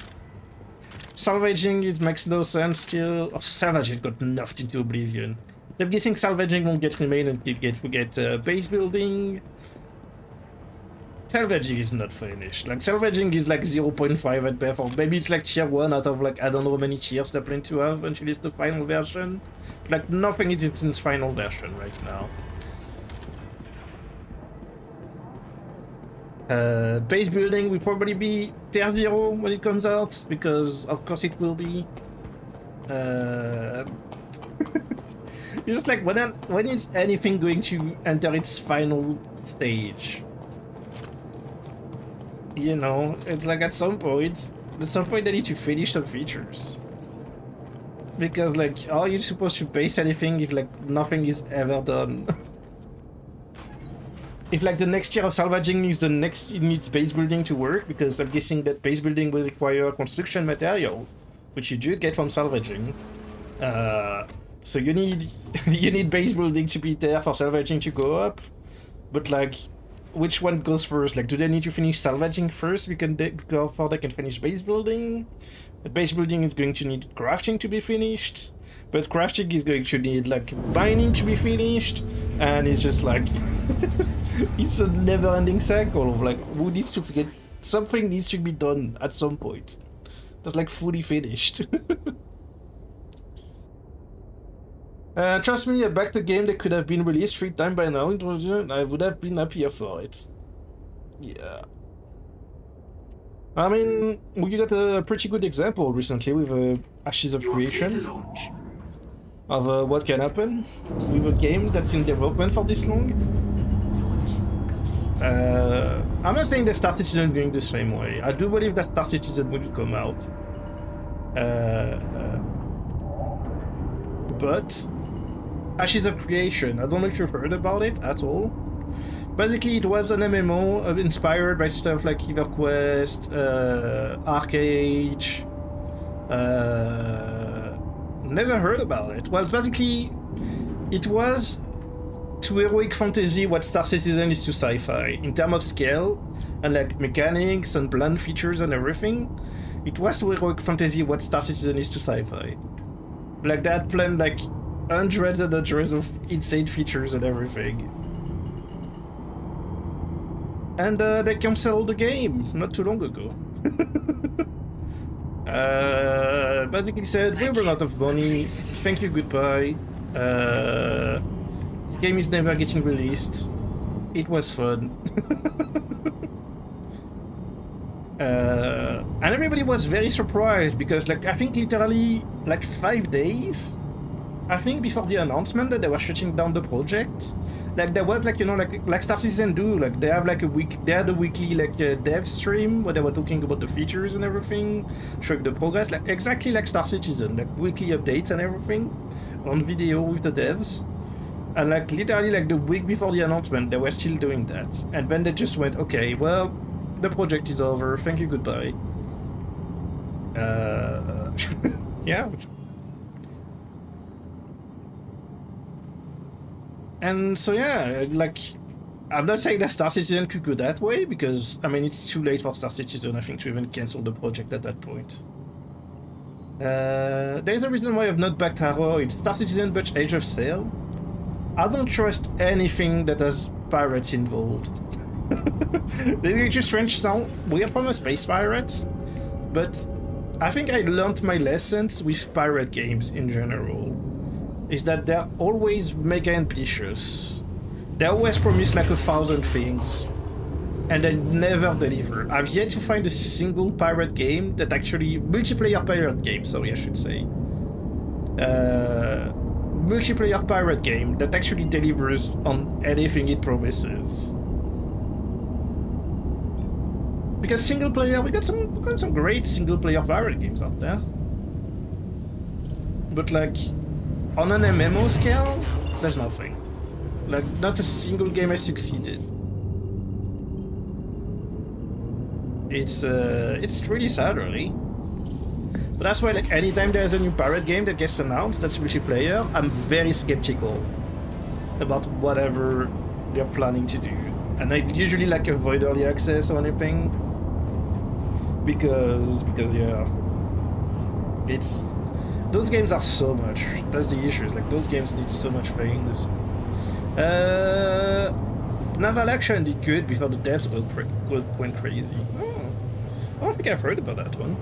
Speaker 1: Salvaging makes no sense still. Also, salvaging got nuffed into oblivion. I'm guessing salvaging won't get remain until we get base building. Salvaging is not finished. Like, salvaging is like 0.5 at best, or maybe it's like tier 1 out of like I don't know how many tiers they plan to have until it's the final version. Like, nothing is in its final version right now. Base building will probably be tier 0 when it comes out, because of course it will be. It's just like, when is anything going to enter its final stage? You know, it's like at some point they need to finish some features. Because like, how are you supposed to base anything if like nothing is ever done? If like the next tier of salvaging is it needs base building to work, because I'm guessing that base building will require construction material, which you do get from salvaging. So you need base building to be there for salvaging to go up, but like, which one goes first? Like, do they need to finish salvaging first before they can finish base building? But base building is going to need crafting to be finished, but crafting is going to need like mining to be finished, and it's just like it's a never-ending cycle of like, who needs to forget something needs to be done at some point. That's like fully finished. Trust me, a backed game that could have been released 3 times by now, I would have been happier for it. Yeah. I mean, we got a pretty good example recently with Ashes of Creation of what can happen with a game that's in development for this long. I'm not saying that Star Citizen is going the same way. I do believe that Star Citizen will come out. But Ashes of Creation, I don't know if you've heard about it at all, Basically, it was an MMO inspired by stuff like EverQuest, Arcade. Never heard about it. Well, basically, it was to heroic fantasy what Star Citizen is to sci-fi in terms of scale and like mechanics and bland features and everything. It was to heroic fantasy what Star Citizen is to sci-fi. Like that planned like hundreds and hundreds of insane features and everything. And they canceled the game not too long ago. Basically said, we run out of money, thank you, goodbye. Game is never getting released. It was fun. And everybody was very surprised because like I think literally like 5 days I think before the announcement that they were shutting down the project, like there was like, you know, like Star Citizen do, like they have like they had a weekly like dev stream where they were talking about the features and everything, showing the progress, like exactly like Star Citizen, like weekly updates and everything on video with the devs. And like literally like the week before the announcement they were still doing that, and then they just went, okay, well, the project is over, thank you, goodbye. Yeah. And so yeah, like, I'm not saying that Star Citizen could go that way, because, I mean, it's too late for Star Citizen, I think, to even cancel the project at that point. There's a reason why I've not backed Arrow. It's Star Citizen but Age of Sail. I don't trust anything that has pirates involved. This is just strange sound, weird from a space pirate, but I think I learned my lessons with pirate games in general. Is that they're always mega ambitious. They always promise like 1,000 things, and they never deliver. I've yet to find a single pirate game that actually... multiplayer pirate game, sorry, I should say. Multiplayer pirate game that actually delivers on anything it promises. Because single player, we got some great single player pirate games out there. But like, on an MMO scale, there's nothing. Like, not a single game has succeeded. It's really sad, really. But that's why, like, anytime there's a new pirate game that gets announced that's multiplayer, I'm very skeptical about whatever they're planning to do. And I usually like avoid early access or anything. Because yeah, it's... those games are so much. That's the issue. Like, those games need so much things. Naval Action did good before the devs went crazy. Oh, I don't think I've heard about that one.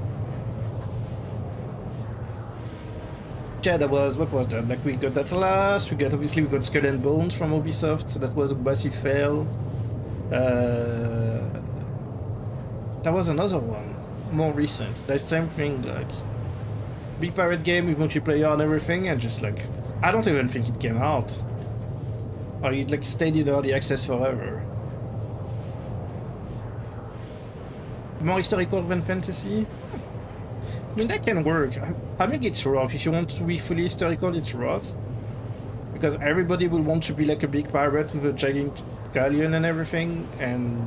Speaker 1: Yeah, that was... what was that? Like, we got that last. We got Skull and Bones from Ubisoft. So that was a massive fail. There was another one, more recent. That same thing, like, big pirate game with multiplayer and everything, and just like, I don't even think it came out. Or it like stayed in early access forever. More historical than fantasy? I mean, that can work. I think it's rough. If you want to be fully historical, it's rough. Because everybody will want to be like a big pirate with a giant galleon and everything, and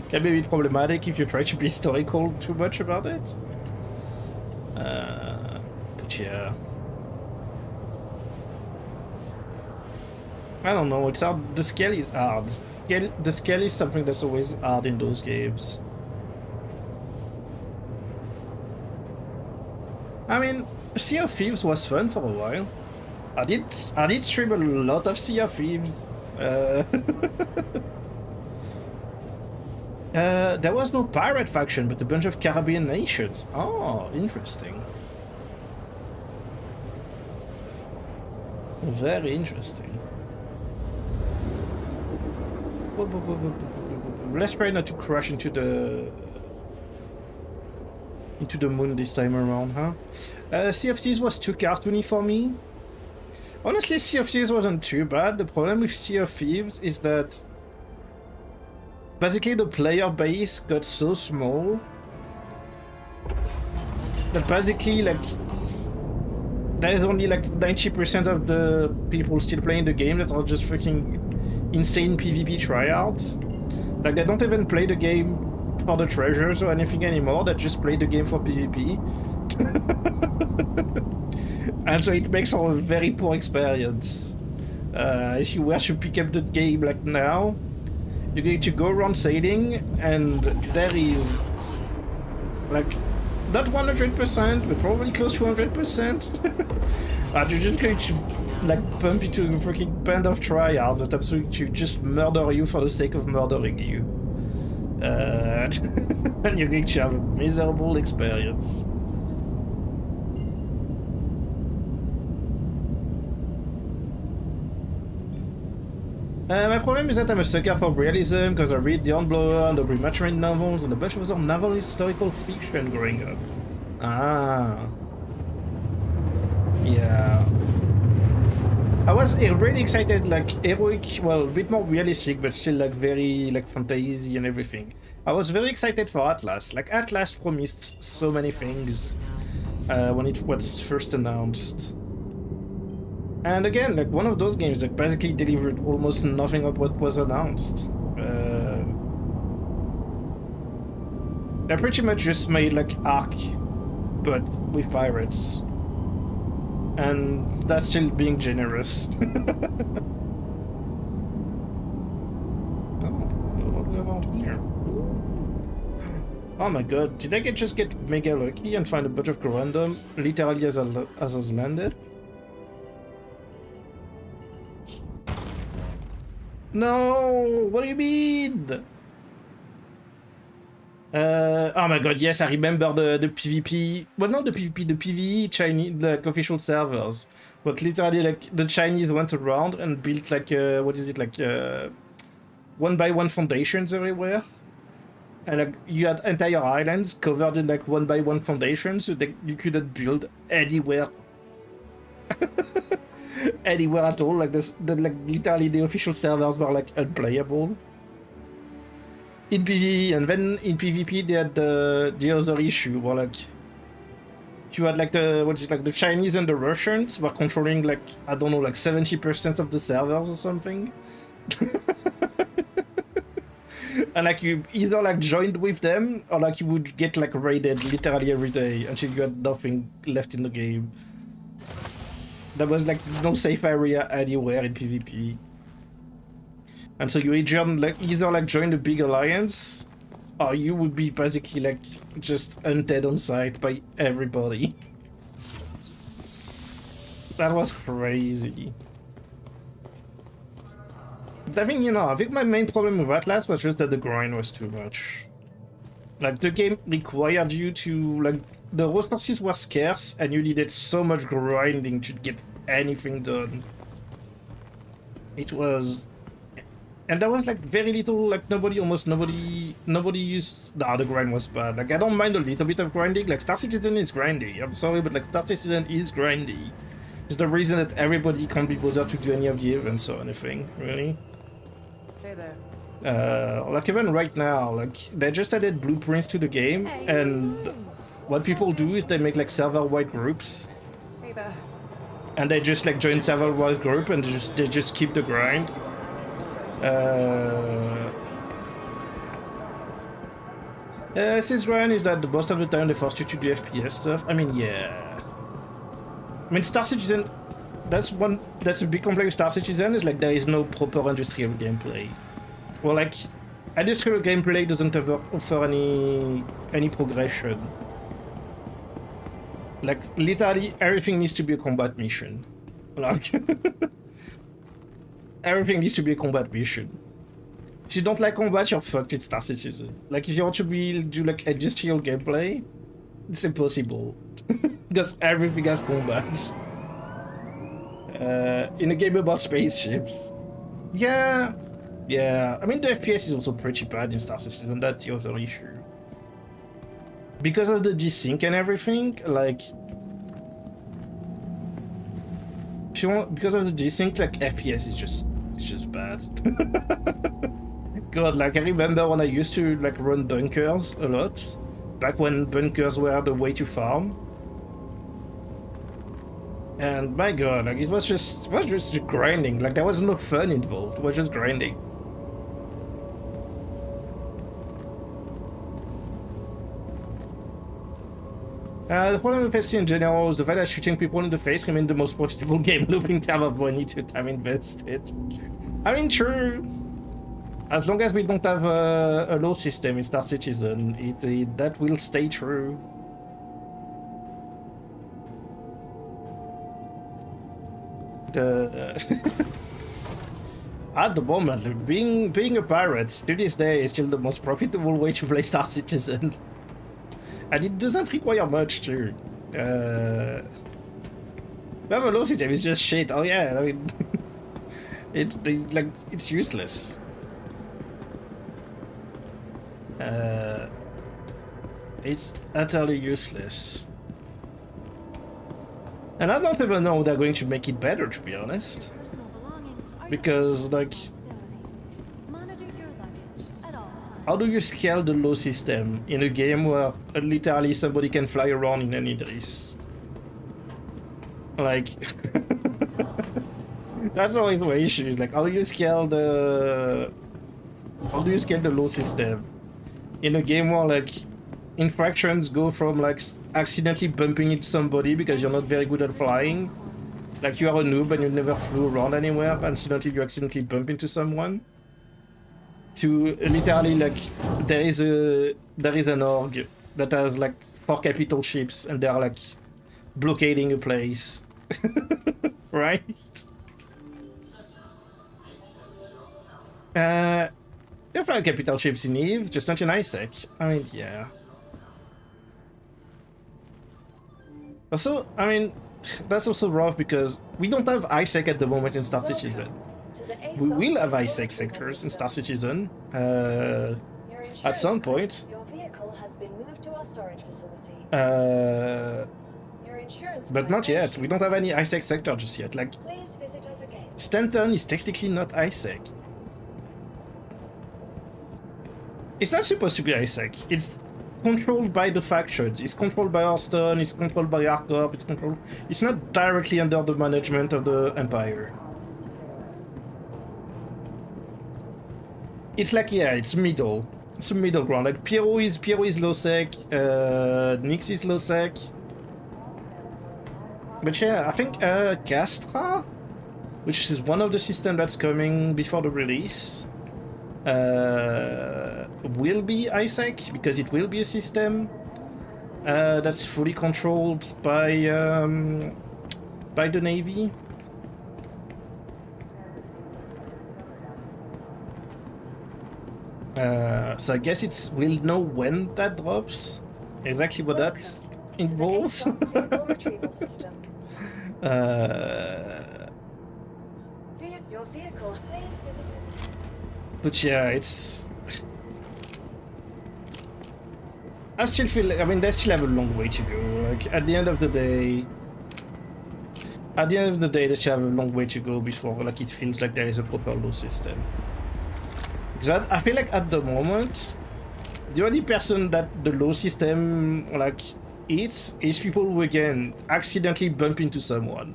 Speaker 1: can be a bit problematic if you try to be historical too much about it. But yeah. I don't know, it's hard. The scale is hard. The scale is something that's always hard in those games. I mean, Sea of Thieves was fun for a while. I did stream a lot of Sea of Thieves. There was no pirate faction, but a bunch of Caribbean nations. Oh, interesting. Very interesting. Let's try not to crash into the moon this time around, huh? Sea of Thieves was too cartoony for me. Honestly, Sea of Thieves wasn't too bad. The problem with Sea of Thieves is that basically the player base got so small that basically like there's only like 90% of the people still playing the game that are just freaking insane PvP tryhards. Like they don't even play the game for the treasures or anything anymore, they just play the game for PvP. And so it makes for a very poor experience. If you were to pick up the game like now, you're going to go around sailing and there is like not 100% but probably close to 100%. And you're just going to like bump into a freaking band of tryhards that absolutely just murder you for the sake of murdering you. And you're going to have a miserable experience. My problem is that I'm a sucker for realism because I read The Hornblower and the Remastered novels and a bunch of other novel historical fiction growing up. Ah. Yeah. I was really excited, like heroic, well, a bit more realistic, but still like very like fantasy and everything. I was very excited for Atlas. Like Atlas promised so many things when it was first announced. And again, like one of those games that basically delivered almost nothing of what was announced. They pretty much just made like Ark, but with pirates. And that's still being generous. Oh, what do we have out here? Oh my god, did I just get mega lucky and find a bunch of random literally as I landed? No, what do you mean? Oh my god, yes, I remember the PvP. Well, not the PvP, the PvE Chinese, like official servers. But literally, like the Chinese went around and built like what is it, like 1x1 foundations everywhere, and like you had entire islands covered in like 1x1 foundations, so that you couldn't build anywhere. Anywhere at all. Like this, like literally the official servers were like unplayable in PvE, and then in PvP they had the other issue where like you had like the what's it, like the Chinese and the Russians were controlling like I don't know, like 70% of the servers or something. And like you either like joined with them or like you would get like raided literally every day until you had nothing left in the game. There was like no safe area anywhere in PvP. And so you either like join the big alliance, or you would be basically like just undead on sight by everybody. That was crazy. But I think, I think my main problem with Atlas was just that the grind was too much. Like the game required you to like the resources were scarce and you needed so much grinding to get anything done. It was, and there was like very little, like nobody used. Nah, the grind was bad. Like I don't mind a little bit of grinding. Like Star Citizen is grindy. I'm sorry, but like Star Citizen is grindy. It's the reason that everybody can't be bothered to do any of the events or anything, really.
Speaker 7: Hey there.
Speaker 1: Like even right now, like they just added blueprints to the game, and what people do is they make like server-wide groups,
Speaker 7: Hey there.
Speaker 1: and they just like join server-wide group and they just keep the grind. This grind is that most of the time they force you to do FPS stuff. I mean, yeah. I mean, Star Citizen, that's a big complaint with Star Citizen is like there is no proper industrial gameplay. Well, like industrial gameplay doesn't ever offer any progression. Like literally everything needs to be a combat mission. Like everything needs to be a combat mission. If you don't like combat, you're fucked with Star Citizen. Like if you want to do like industrial gameplay, it's impossible. Because everything has combats. In a game about spaceships. Yeah. I mean the FPS is also pretty bad in Star Citizen, that's the other issue. Because of the desync and everything, like because of the desync, like FPS is just bad. God, like I remember when I used to like run bunkers a lot, back when bunkers were the way to farm. And my god, like it was just grinding. Like there was no fun involved. It was just grinding. The problem with SC in general is the fact that shooting people in the face remains the most profitable game loop in terms of money to time invested. I mean, true. As long as we don't have a law system in Star Citizen, that will stay true. At the moment, being a pirate to this day is still the most profitable way to play Star Citizen. And it doesn't require much too. The law system is just shit. Oh yeah, I mean, it's useless. It's utterly useless. And I don't even know they're going to make it better, to be honest. Because, like, how do you scale the law system in a game where literally somebody can fly around in any dress? Like, that's always the issue. Like, how do you scale the law system in a game where, like, infractions go from, like, accidentally bumping into somebody because you're not very good at flying, like you are a noob and you never flew around anywhere, and suddenly you accidentally bump into someone, to literally, like, there is an org that has, like, 4 capital ships and they are, like, blockading a place. Right? You have 5 capital ships in Eve, just not in ISEC. I mean, yeah. Also, I mean, that's also rough because we don't have ISEC at the moment in Star Citizen. We will have ISEC sectors in Star Citizen at some point.
Speaker 4: Your vehicle has been moved to our storage facility. Your insurance
Speaker 1: But not yet. We don't have any ISEC sector just yet. Like,
Speaker 4: Please visit us again.
Speaker 1: Stanton is technically not ISEC. It's not supposed to be ISEC. It's controlled by the factions. It's controlled by Hearthstone. It's controlled by ArcCorp. It's not directly under the management of the Empire. It's like, yeah, it's middle. It's a middle ground. Like Pyro is low sec. Nyx is low sec. But yeah, I think Castra, which is one of the systems that's coming before the release, will be ISEC because it will be a system that's fully controlled by the Navy. So I guess we'll know when that drops, exactly what that involves.
Speaker 4: Vehicle retrieval system. Your vehicle, please visit us.
Speaker 1: But yeah, it's... I still feel, I mean, they still have a long way to go. Like, at the end of the day, they still have a long way to go before, like, it feels like there is a proper law system. Because I feel like at the moment, the only person that the law system, like, is people who, again, accidentally bump into someone.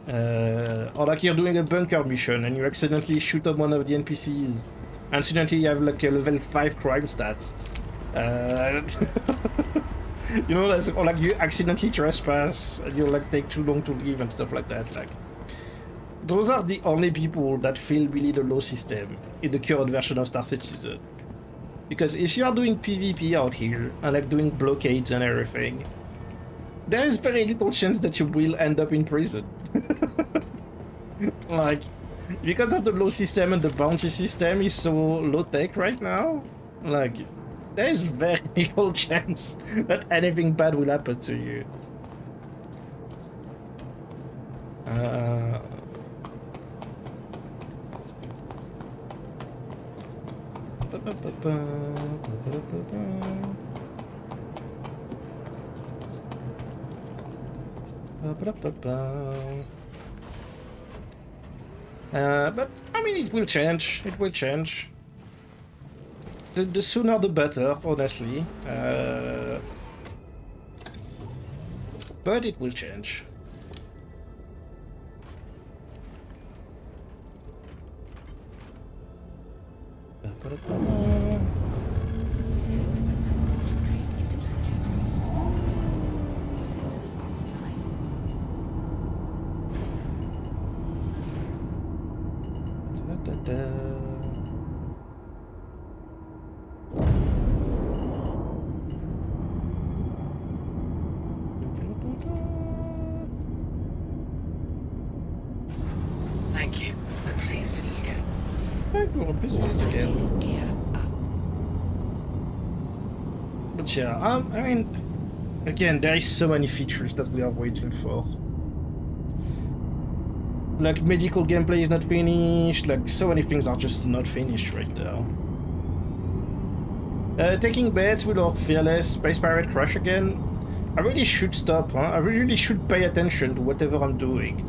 Speaker 1: Or like you're doing a bunker mission and you accidentally shoot up one of the NPCs and suddenly you have like a level 5 crime stats. You know, or like you accidentally trespass and you like take too long to leave and stuff like that. Like, those are the only people that feel really the law system in the current version of Star Citizen. Because if you are doing PvP out here and like doing blockades and everything, there is very little chance that you will end up in prison. Like, because of the law system and the bounty system is so low tech right now, like, there is very little chance that anything bad will happen to you. But I mean, it will change. It will change. The sooner the better, honestly. But it will change.
Speaker 2: Thank you, and please visit again.
Speaker 1: But yeah, I mean, again, there is so many features that we are waiting for. Like, medical gameplay is not finished, like, so many things are just not finished right now. Taking bets with our fearless Space Pirate Crush again. I really should stop, huh? I really should pay attention to whatever I'm doing.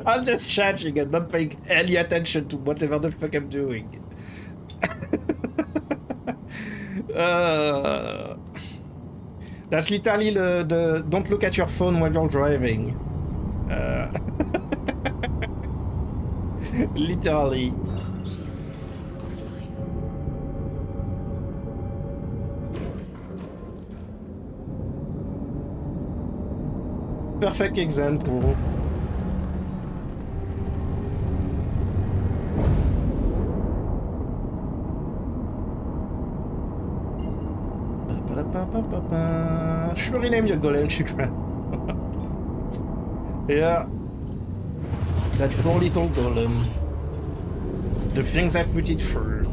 Speaker 1: I'm just chatting and not paying any attention to whatever the fuck I'm doing. That's literally the don't look at your phone while you're driving. Literally. Perfect example. Should rename your golem, Chikran. Yeah. That poor little golem. The things I put it through.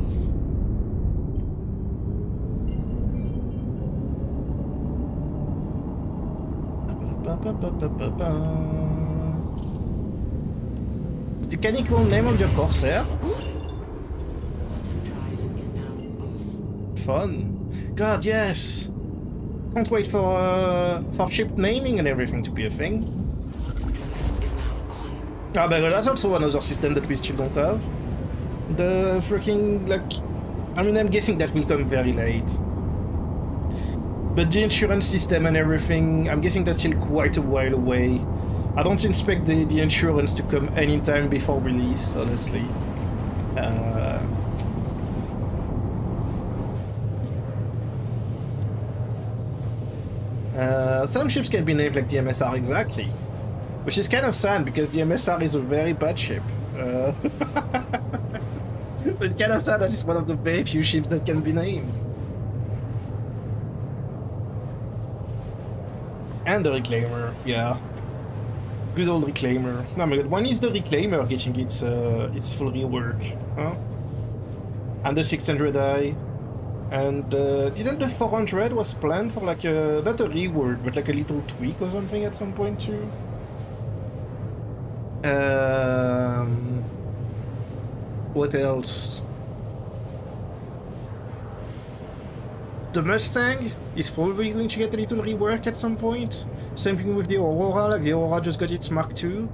Speaker 1: The canonical name of your Corsair? Fun. God, yes. Can't wait for ship naming and everything to be a thing. Ah, but that's also another system that we still don't have. The freaking, like... I mean, I'm guessing that will come very late. But the insurance system and everything, I'm guessing that's still quite a while away. I don't expect the insurance to come anytime before release, honestly. Some ships can be named like the MSR exactly. Which is kind of sad, because the MSR is a very bad ship. It's kind of sad that it's one of the very few ships that can be named. And the Reclaimer, yeah. Good old Reclaimer. No, my god, when is the Reclaimer getting its full rework? Huh? And the 600i. And didn't the 400 was planned for like a, not a rework, but like a little tweak or something at some point too? What else? The Mustang is probably going to get a little rework at some point. Same thing with the Aurora, like the Aurora just got its Mark II.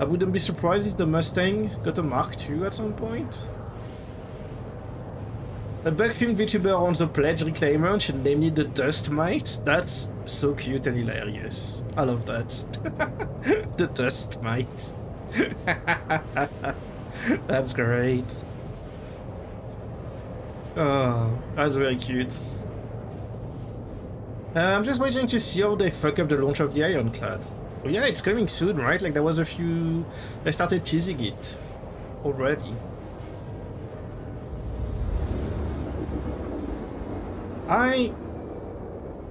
Speaker 1: I wouldn't be surprised if the Mustang got a Mark II at some point. A bug-themed Vtuber owns a pledge reclaimer and should name it the Dust Mite. That's so cute and hilarious. I love that. The Dust Mite. That's great. Oh, that's very cute. I'm just waiting to see how they fuck up the launch of the Ironclad. Oh yeah, it's coming soon, right? Like there was a few... They started teasing it already. I'm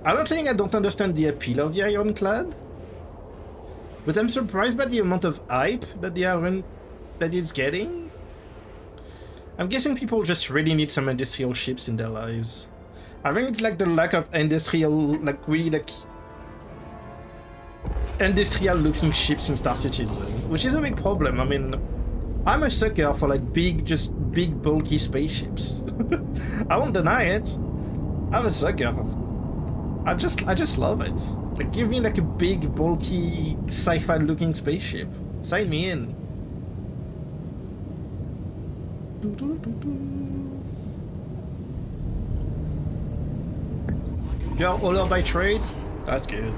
Speaker 1: not saying I don't understand the appeal of the Ironclad, but I'm surprised by the amount of hype that that it's getting. I'm guessing people just really need some industrial ships in their lives. I think it's like the lack of industrial, like really like industrial looking ships in Star Citizen, which is a big problem. I mean, I'm a sucker for like just big bulky spaceships. I won't deny it. I'm a sucker. I just love it. Like, give me like a big, bulky, sci-fi looking spaceship. Sign me in. You're Oler by trade? That's good.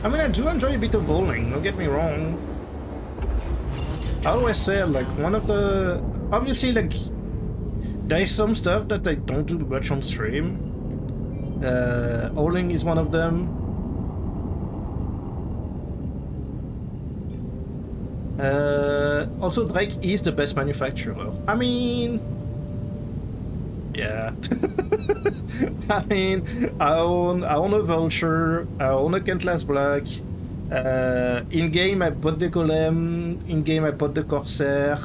Speaker 1: I mean, I do enjoy a bit of bowling, don't get me wrong. I always say, like, one of the... Obviously, like, There is some stuff that I don't do much on stream. Hauling is one of them. Also, Drake is the best manufacturer. I mean... Yeah. I mean, I own a Vulture, I own a Kentless Black. In-game I bought the Golem, in-game I bought the Corsair.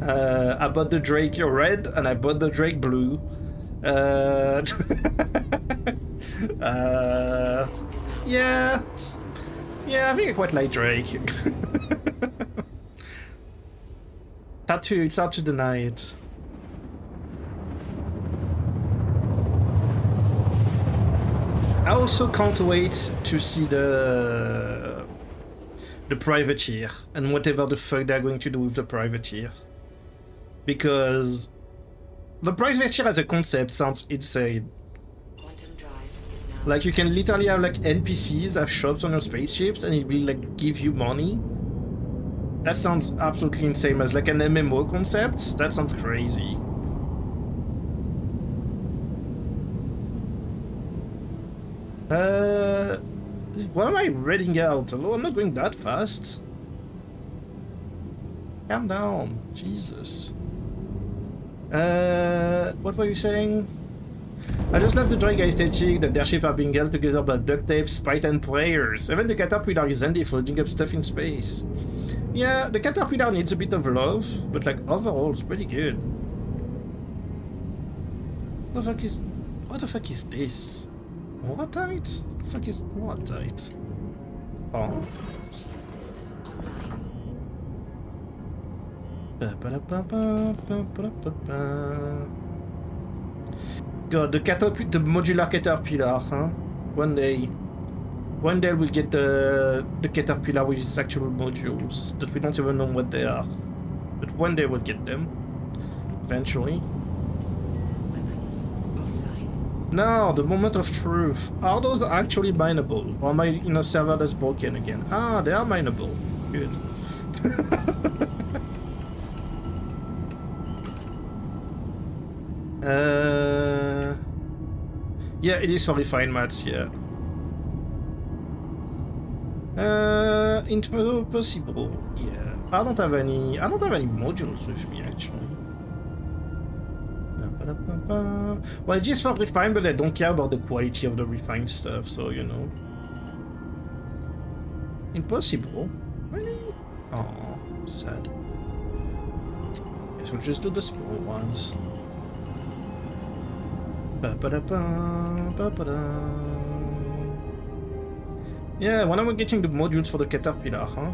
Speaker 1: I bought the Drake Red and I bought the Drake Blue. Yeah. Yeah, I think I quite like Drake. It's hard to deny it. I also can't wait to see the privateer and whatever the fuck they're going to do with the privateer. Because the privateer as a concept sounds insane. Like you can literally have like NPCs have shops on your spaceships and it will like give you money. That sounds absolutely insane as like an MMO concept. That sounds crazy. Why am I reading out? Hello, I'm not going that fast. Calm down, Jesus. What were you saying? I just love the Drake aesthetic that their ships are being held together by duct tape, spite, and prayers. Even the Caterpillar is handy for loading up stuff in space. Yeah, the Caterpillar needs a bit of love, but like overall, it's pretty good. What the fuck is this? Watertight? What the fuck is watertight? Oh. God, the modular caterpillar, huh? One day we'll get the caterpillar with its actual modules that we don't even know what they are. But one day we'll get them. Eventually. Now, the moment of truth. Are those actually mineable? Or am I in a server that's broken again? Ah, they are mineable. Good. Yeah, it is for refined mats, yeah. Impossible, yeah. I don't have any modules with me actually. Well, it is for refined, but I don't care about the quality of the refined stuff, so you know. Impossible? Really? Oh, sad. Guess we'll just do the small ones. Yeah, when am I getting the modules for the caterpillar, huh?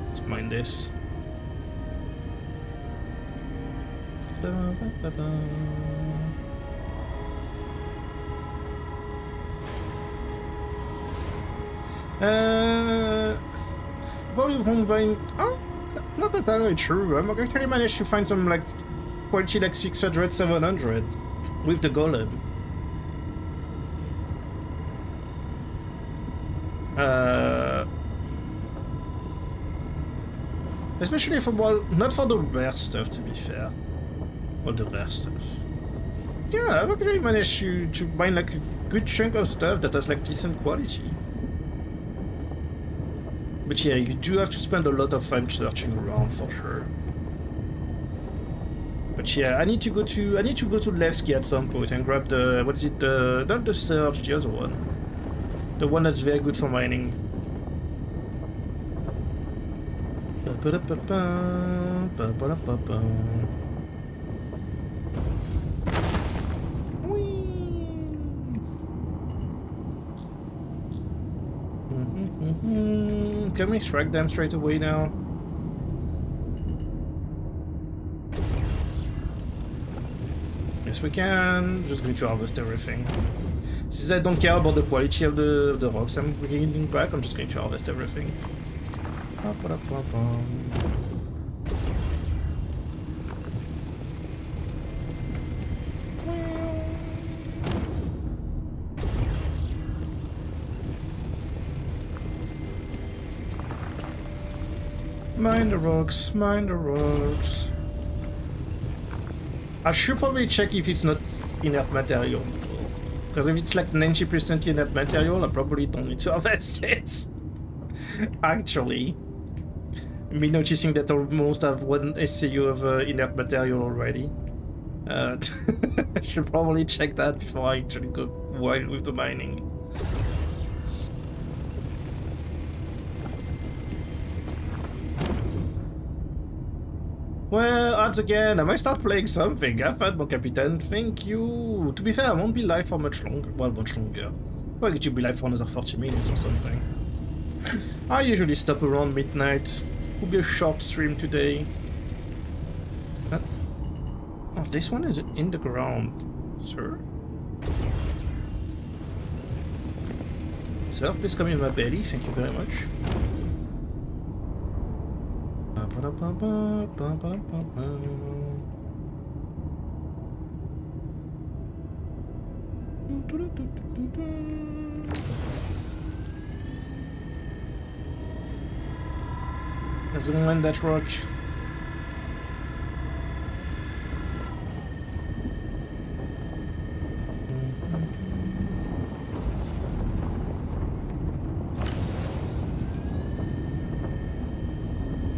Speaker 1: Let's mine this. Probably won't find. Oh, not entirely true. I'm actually managed to find some like quality like 600, 700 with the golem. Especially for, well, not for the rare stuff, to be fair. Or the rare stuff. Yeah, I've actually managed to find like a good chunk of stuff that has like decent quality. But yeah, you do have to spend a lot of time searching around for sure. But yeah, I need to go to Levski at some point and grab the, what is it, not the Surge, the other one. The one that's very good for mining. Can we strike them straight away now? Yes, we can. Just going to harvest everything. Since I don't care about the quality of the rocks I'm getting back, I'm just going to harvest everything. Mine the rocks, mine the rocks. I should probably check if it's not inert material. Because if it's like 90% inert material, I probably don't need to harvest it. Actually. Me noticing that I almost have 1 SCU of inert material already. I should probably check that before I actually go wild with the mining. Well, odds again, I might start playing something. Have fun, mon capitaine. Thank you. To be fair, I won't be live for much longer. Well, much longer. Probably to be live for another 40 minutes or something. I usually stop around midnight. Will be a short stream today. Oh, this one is in the ground, sir. Sir, please come in my belly. Thank you very much. Let's go land that rock.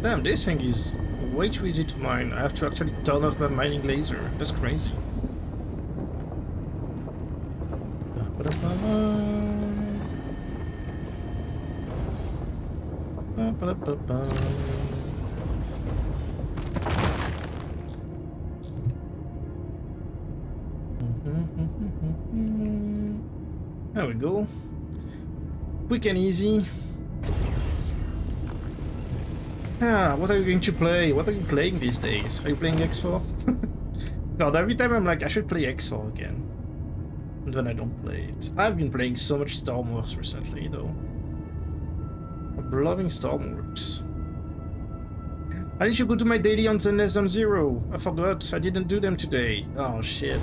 Speaker 1: Damn, this thing is way too easy to mine. I have to actually turn off my mining laser. That's crazy. There we go. Quick and easy. Ah, what are you going to play? What are you playing these days? Are you playing X4? God, every time I'm like, I should play X4 again. And then I don't play it. I've been playing so much Storm Wars recently, though. I'm loving Storm Wars. I need to go to my daily on Zenless on Zero. I forgot. I didn't do them today. Oh, shit.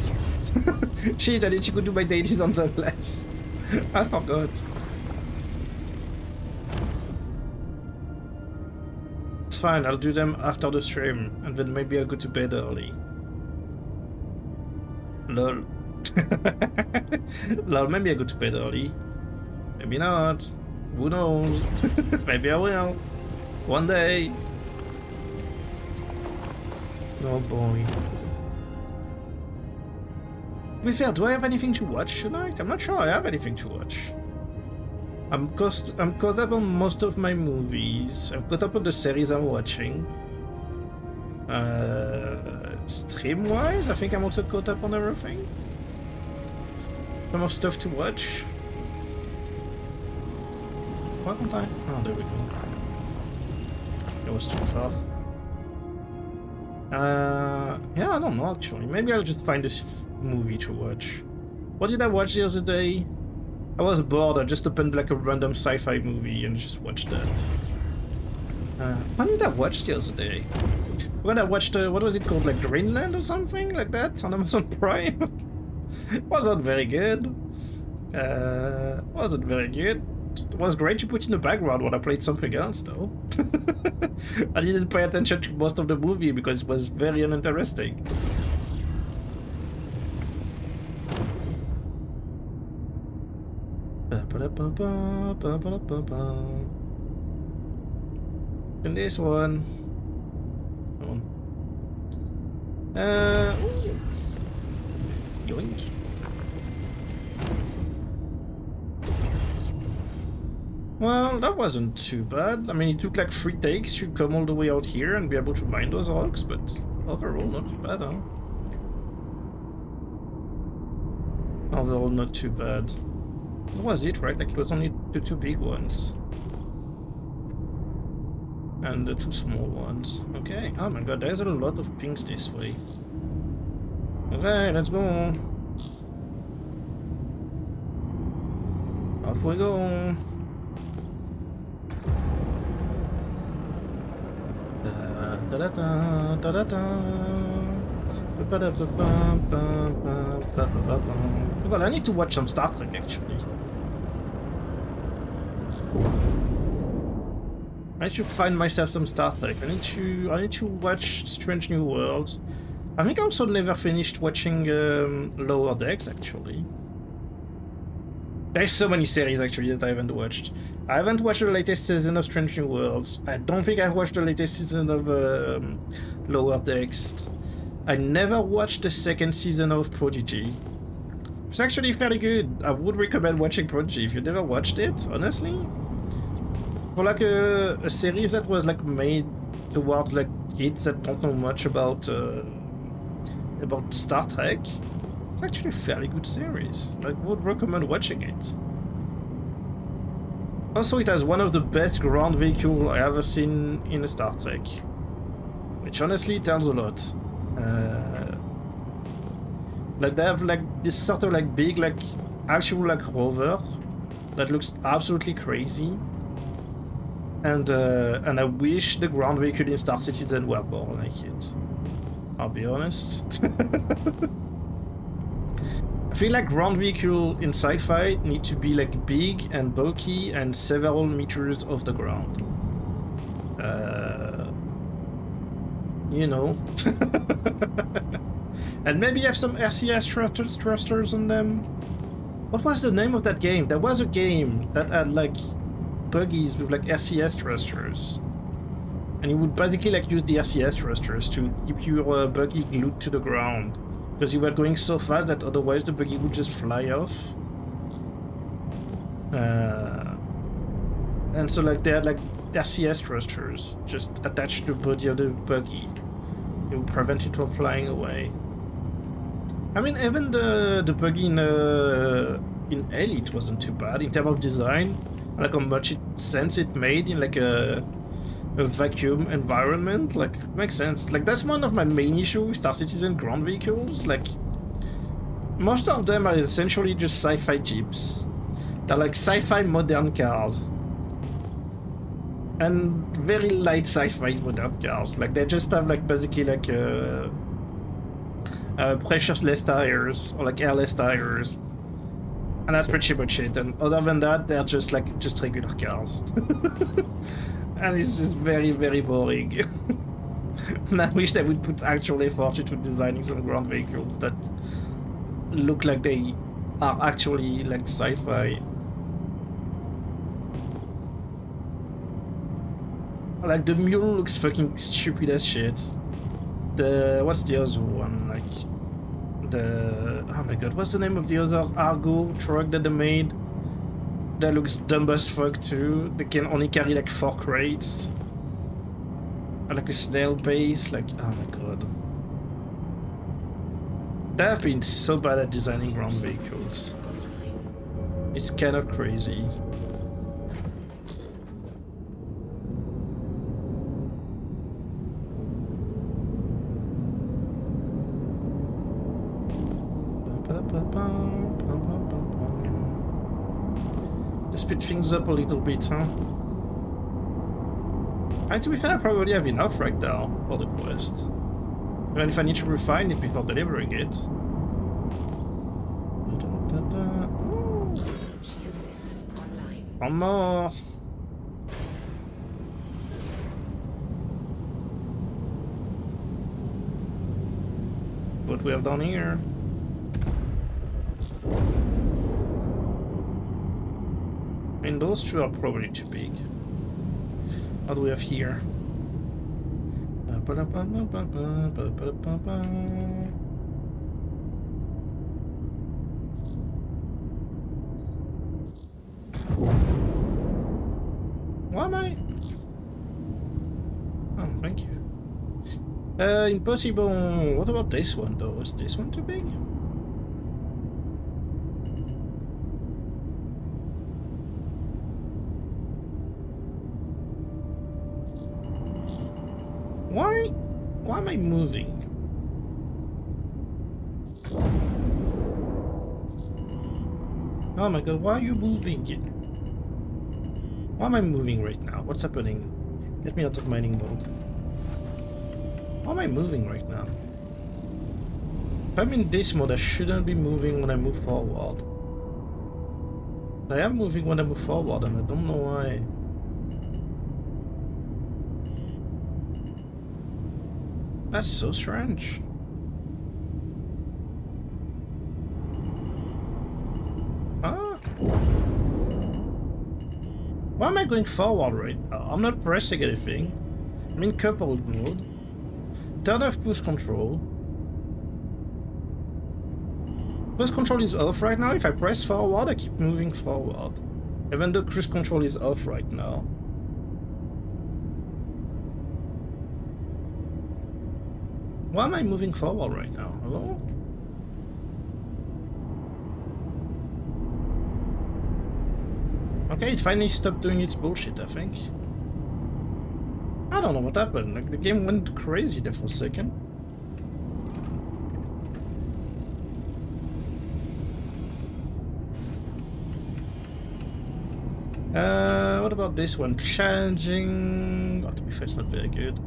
Speaker 1: Shit, I need to go do my dailies on Zenless. I forgot. Fine, I'll do them after the stream, and then maybe I'll go to bed early. Lol. Lol, maybe I go to bed early. Maybe not. Who knows? Maybe I will. One day. Oh boy. To be fair, do I have anything to watch tonight? I'm not sure I have anything to watch. I'm caught up on most of my movies. I'm caught up on the series I'm watching. Stream-wise, I think I'm also caught up on everything. Some of stuff to watch. Why can't I? Oh, there we go. It was too far. Yeah, I don't know actually. Maybe I'll just find this movie to watch. What did I watch the other day? I was bored, I just opened like a random sci-fi movie and just watched that. What did I watch the other day? When I watched, what was it called, like Greenland or something like that on Amazon Prime? Wasn't very good. Wasn't very good. It was great to put in the background when I played something else though. I didn't pay attention to most of the movie because it was very uninteresting. And this one. Come on. Yoink. Well, that wasn't too bad. I mean, it took like 3 takes to come all the way out here and be able to mine those rocks, but overall not too bad, huh? Overall not too bad. That was it, right? Like it was only the 2 big ones. And the 2 small ones. Okay. Oh my god, there's a lot of pings this way. Okay, let's go. Off we go. Well, I need to watch some Star Trek actually. I need to find myself some Star Trek. I need to watch Strange New Worlds. I think I also never finished watching Lower Decks actually. There's so many series actually that I haven't watched. I haven't watched the latest season of Strange New Worlds. I don't think I've watched the latest season of Lower Decks. I never watched the second season of Prodigy. It's actually fairly good. I would recommend watching Prodigy if you never watched it, honestly. For like a series that was like made towards like kids that don't know much about Star Trek. It's actually a fairly good series. I would recommend watching it. Also, it has one of the best ground vehicles I ever seen in a Star Trek, which honestly tells a lot. Like they have like this sort of like big like actual like rover that looks absolutely crazy, and I wish the ground vehicle in Star Citizen were more like it. I'll be honest. I feel like ground vehicle in sci-fi need to be like big and bulky and several meters off the ground. You know. And maybe have some RCS thrusters on them. What was the name of that game? There was a game that had like buggies with like RCS thrusters. And you would basically like use the RCS thrusters to keep your buggy glued to the ground. Because you were going so fast that otherwise the buggy would just fly off. And so like they had like RCS thrusters just attached to the body of the buggy. It would prevent it from flying away. I mean, even the buggy in Elite wasn't too bad in terms of design. Like how much sense it made in like a vacuum environment. Like, makes sense. Like, that's one of my main issues with Star Citizen ground vehicles. Like, most of them are essentially just sci-fi jeeps. They're like sci-fi modern cars. And very light sci-fi modern cars. Like, they just have like basically like pressureless tires or like airless tires. And that's pretty much it. And other than that, they're just like regular cars. And it's just very, very boring. And I wish they would put actual effort into designing some ground vehicles that look like they are actually like sci-fi. Like the mule looks fucking stupid as shit. What's the other one? Like oh my god, what's the name of the other Argo truck that they made? That looks dumb as fuck too. They can only carry like 4 crates. Or like a snail base, like oh my god. They have been so bad at designing ground vehicles. It's kind of crazy. Speed things up a little bit, huh? And to be fair, I probably have enough right now for the quest. Even if I need to refine it before delivering it. One more. What we have done here. I mean, those two are probably too big. What do we have here? Why am I? Oh, thank you. Impossible. What about this one though? Is this one too big? Why am I moving? Oh my god, why are you moving? Why am I moving right now? What's happening? Get me out of mining mode. Why am I moving right now? If I'm in this mode, I shouldn't be moving when I move forward. I am moving when I move forward, and I don't know why. That's so strange. Ah. Why am I going forward right now? I'm not pressing anything. I'm in coupled mode. Turn off cruise control. Cruise control is off right now. If I press forward, I keep moving forward. Even though cruise control is off right now. Why am I moving forward right now? Hello? Okay, it finally stopped doing its bullshit, I think. I don't know what happened. Like, the game went crazy there for a second. What about this one? Challenging... Oh, to be fair, it's not very good.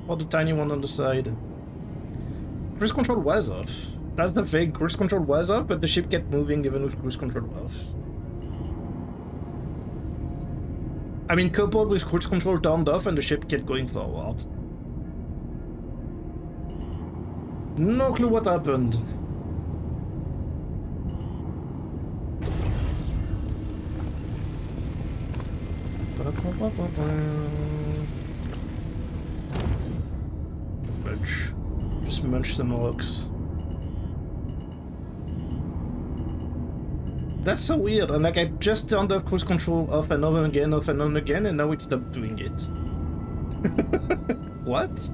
Speaker 1: Or the tiny one on the side. Cruise control was off. That's the thing. Cruise control was off, but the ship kept moving even with cruise control off. I mean, coupled with cruise control turned off and the ship kept going forward. No clue what happened. Munch. Just munch some rocks. That's so weird, and like I just turned off cruise control off and on again, and now it stopped doing it. What?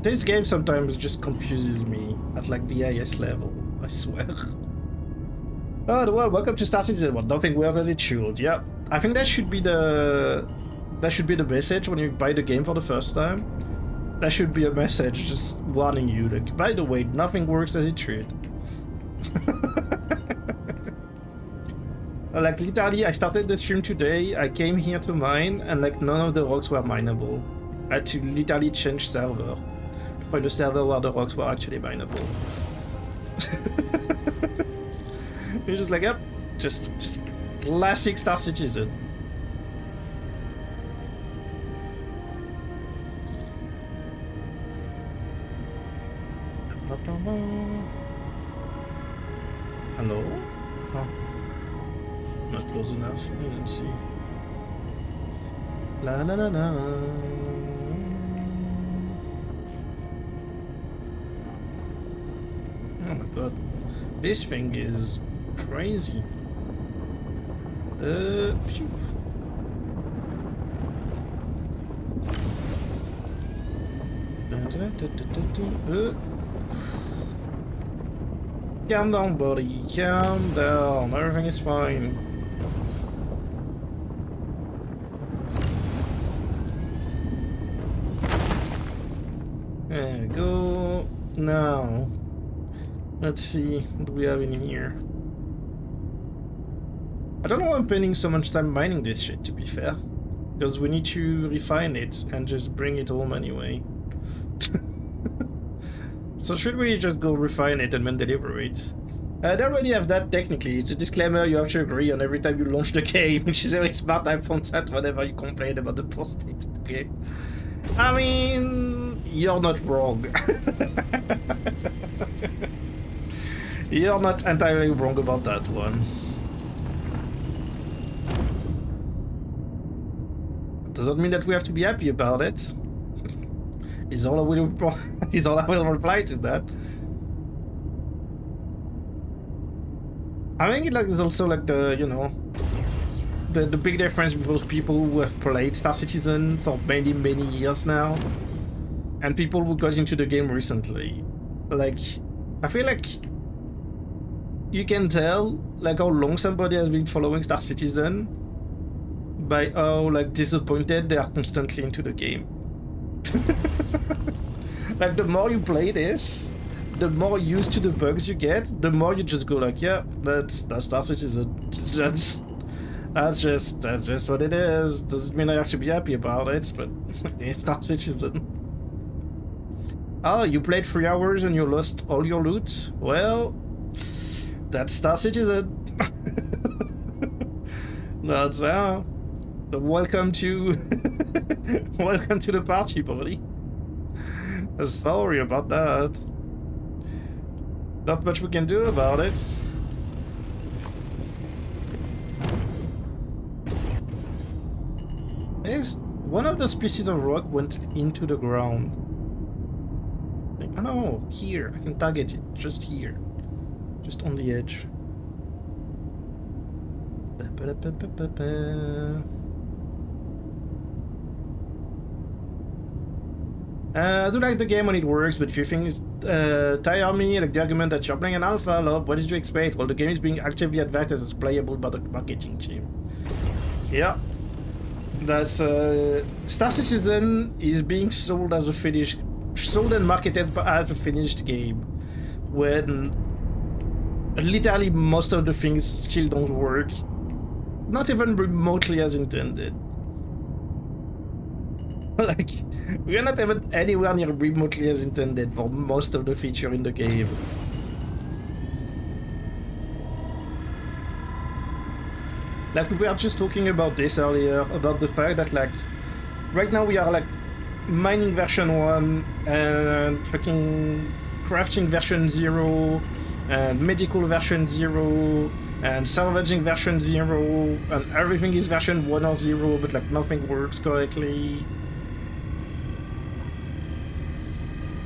Speaker 1: This game sometimes just confuses me at like the highest level, I swear. Oh well, welcome to Star Citizen 1. Nothing weird than it should. Yeah, I think that should be the message when you buy the game for the first time. That should be a message just warning you. Like, by the way, nothing works as it should. Like literally, I started the stream today. I came here to mine, and like none of the rocks were mineable. I had to literally change server to find a server where the rocks were actually mineable. You're just like, yep, just classic Star Citizen. Hello? Oh. Not close enough. I didn't see. La la la la. Oh my god. This thing is crazy. Phew. Calm down, buddy. Calm down. Everything is fine. There we go. Now, let's see. What do we have in here? I don't know why I'm spending so much time mining this shit, to be fair. Because we need to refine it and just bring it home anyway. So should we just go refine it and then deliver it? They already have that technically. It's a disclaimer you have to agree on every time you launch the game, which is very smart iPhone set whenever you complain about the poor state of the game. I mean, you're not wrong. You're not entirely wrong about that one. Doesn't mean that we have to be happy about it. Is all I will reply to that. I think like there's also like the, you know, the big difference between people who have played Star Citizen for many years now and people who got into the game recently. Like, I feel like you can tell like how long somebody has been following Star Citizen by how like disappointed they are constantly into the game. Like, the more you play this, the more used to the bugs you get, the more you just go like, yeah, that's Star Citizen. That's just what it is. Doesn't mean I have to be happy about it, but it's Star Citizen. Oh, you played 3 hours and you lost all your loot? Well, that's Star Citizen. That's welcome to welcome to the party, buddy. Sorry about that. Not much we can do about it. There's one of those pieces of rock went into the ground. Oh no, here. I can target it. Just here. Just on the edge. I do like the game when it works, but few things tire me, like the argument that you're playing an alpha. Love, what did you expect? Well, the game is being actively advertised as playable by the marketing team. Yeah. That's Star Citizen is being sold as a sold and marketed as a finished game, when literally most of the things still don't work, not even remotely as intended. Like, we're not even anywhere near remotely as intended for most of the feature in the game. Like, we were just talking about this earlier, about the fact that, like, right now we are, like, mining version 1, and fucking crafting version 0, and medical version 0, and salvaging version 0, and everything is version 1 or 0, but, like, nothing works correctly.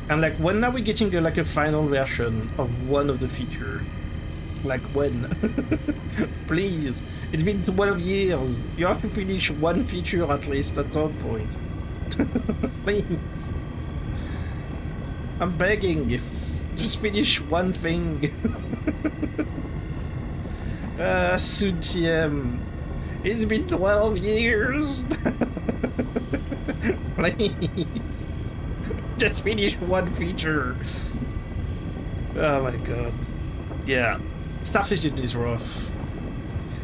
Speaker 1: And, like, when are we getting, like, a final version of one of the feature? Like, when? Please. It's been 12 years. You have to finish one feature at least at some point. Please. I'm begging. Just finish one thing. Sutiem. It's been 12 years. Please. Just finish one feature. Oh my god. Yeah. Star Citizen is rough.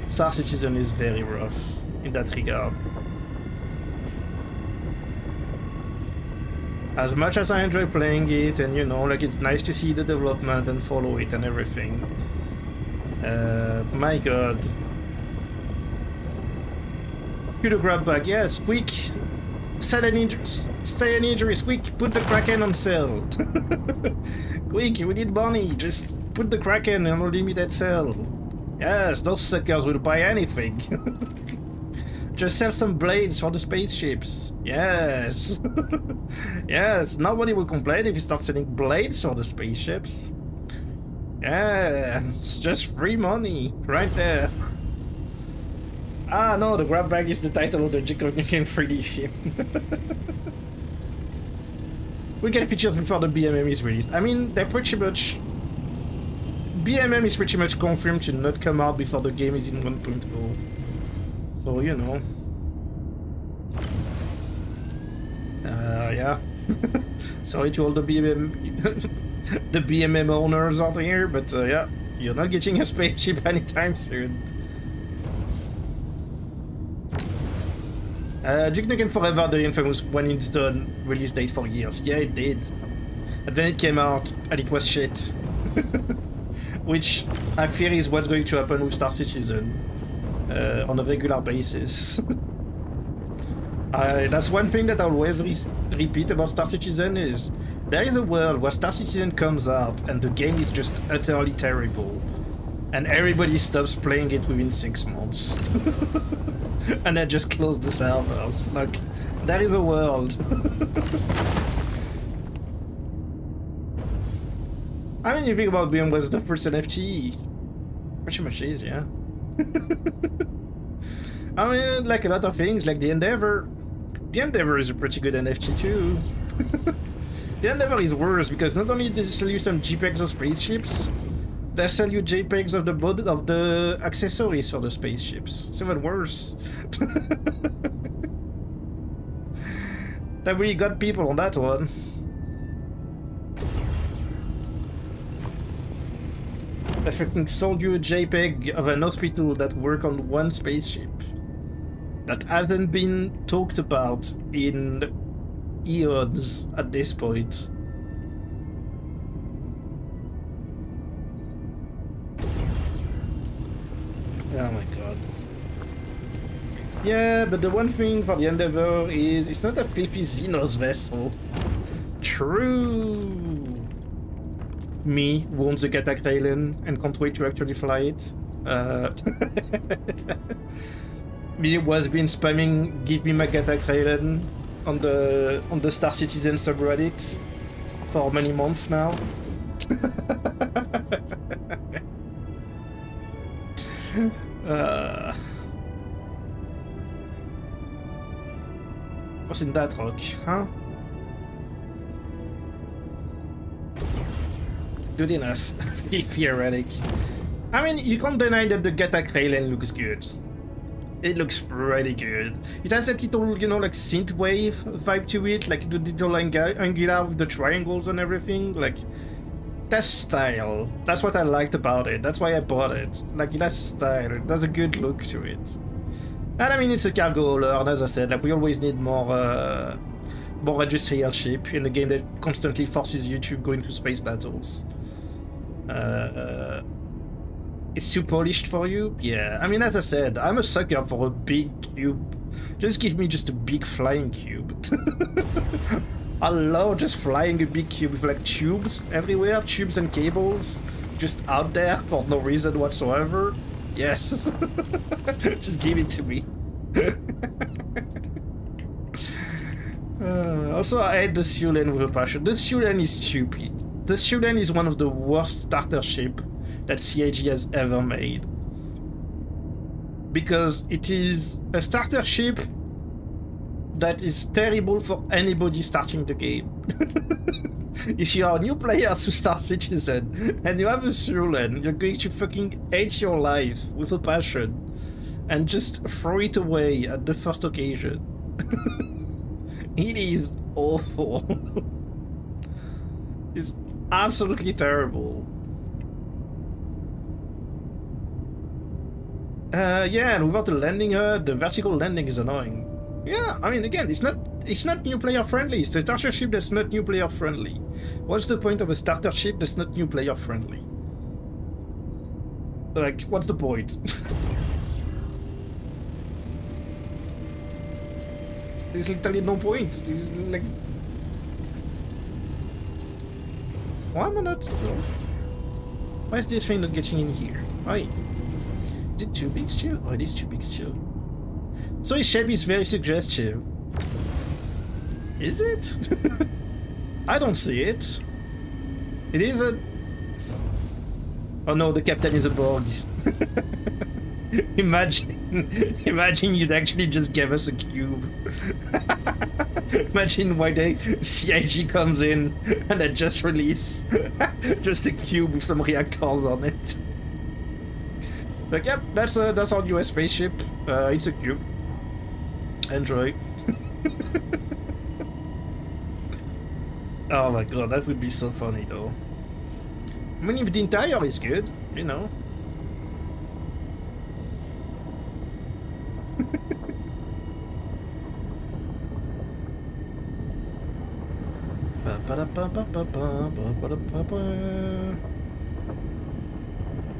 Speaker 1: Star Citizen is very rough in that regard. As much as I enjoy playing it, and you know, like, it's nice to see the development and follow it and everything. My god. Put a grab bag, yes, quick! Sell an injury, stay an injuries, quick! Put the Kraken on sale! Quick, we need money, just put the Kraken on unlimited sale. Yes, those suckers will buy anything. Just sell some blades for the spaceships. Yes. Yes, nobody will complain if you start selling blades for the spaceships. Yeah, it's just free money right there. Ah, no, the grab bag is the title of the Jacob Nukem 3D ship. We get features before the BMM is released. I mean, they're pretty much... BMM is pretty much confirmed to not come out before the game is in 1.0. So, you know. Yeah. Sorry to all the BMM... the BMM owners out here, but yeah, you're not getting a spaceship anytime soon. Duke Nukem Forever, the infamous when it's done release date for years. Yeah, it did. And then it came out and it was shit. Which I fear is what's going to happen with Star Citizen on a regular basis. That's one thing that I always repeat about Star Citizen is there is a world where Star Citizen comes out and the game is just utterly terrible. And everybody stops playing it within 6 months. And then just close the servers. Like, that is a world. I mean, you think about being was the first NFT. Pretty much is, yeah. I mean, like a lot of things, like the Endeavor. The Endeavor is a pretty good NFT too. The Endeavor is worse because not only does it sell you some JPEGs of spaceships, they sell you JPEGs of the accessories for the spaceships. It's even worse. They really got people on that one. They fucking sold you a JPEG of an hospital that works on one spaceship that hasn't been talked about in eons at this point. Oh my god. Yeah, but the one thing for the Endeavor is it's not a flippy Xenos vessel. true. Me who owns the Gattack Raylan and can't wait to actually fly it. Me was been spamming "Give me my Gattack Raylan" on the Star Citizen subreddit for many months now. What's in that rock, huh? Good enough. Filthy heretic. I mean, you can't deny that the Gattack Raylan looks good. It looks pretty good. It has that little, you know, like synthwave vibe to it, like the little angular with the triangles and everything. Like, that's style. That's what I liked about it. That's why I bought it. Like, that's style. It has a good look to it. And I mean, it's a cargo hauler, and as I said, like, we always need more industrial ship in a game that constantly forces you to go into space battles. It's too polished for you? Yeah, I mean, as I said, I'm a sucker for a big cube. Just give me just a big flying cube. I love just flying a big cube with like tubes everywhere, tubes and cables, just out there for no reason whatsoever. Yes. Just give it to me. Also, I hate the Sulan with a passion. The Sulan is stupid. The Sulan is one of the worst starter ship that CIG has ever made. Because it is a starter ship that is terrible for anybody starting the game. If you are a new player to Star Citizen and you have a Sulan, you're going to fucking hate your life with a passion and just throw it away at the first occasion. It is awful. It's absolutely terrible. Yeah, and without the landing, the vertical landing is annoying. Yeah, I mean, again, it's not new player friendly. It's a starter ship that's not new player friendly. What's the point of a starter ship that's not new player friendly? Like, what's the point? There's literally no point. There's like, why am I not? Why is this thing not getting in here? Why? Is it too big still? Oh, it is too big still. So his shape is very suggestive. Is it? I don't see it. It is a... Oh no, the captain is a Borg. Imagine you'd actually just give us a cube. Imagine why the CIG comes in and they just release just a cube with some reactors on it. But yep, that's our US spaceship. It's a cube. Enjoy. Oh my god, that would be so funny though. I mean, if the interior is good, you know.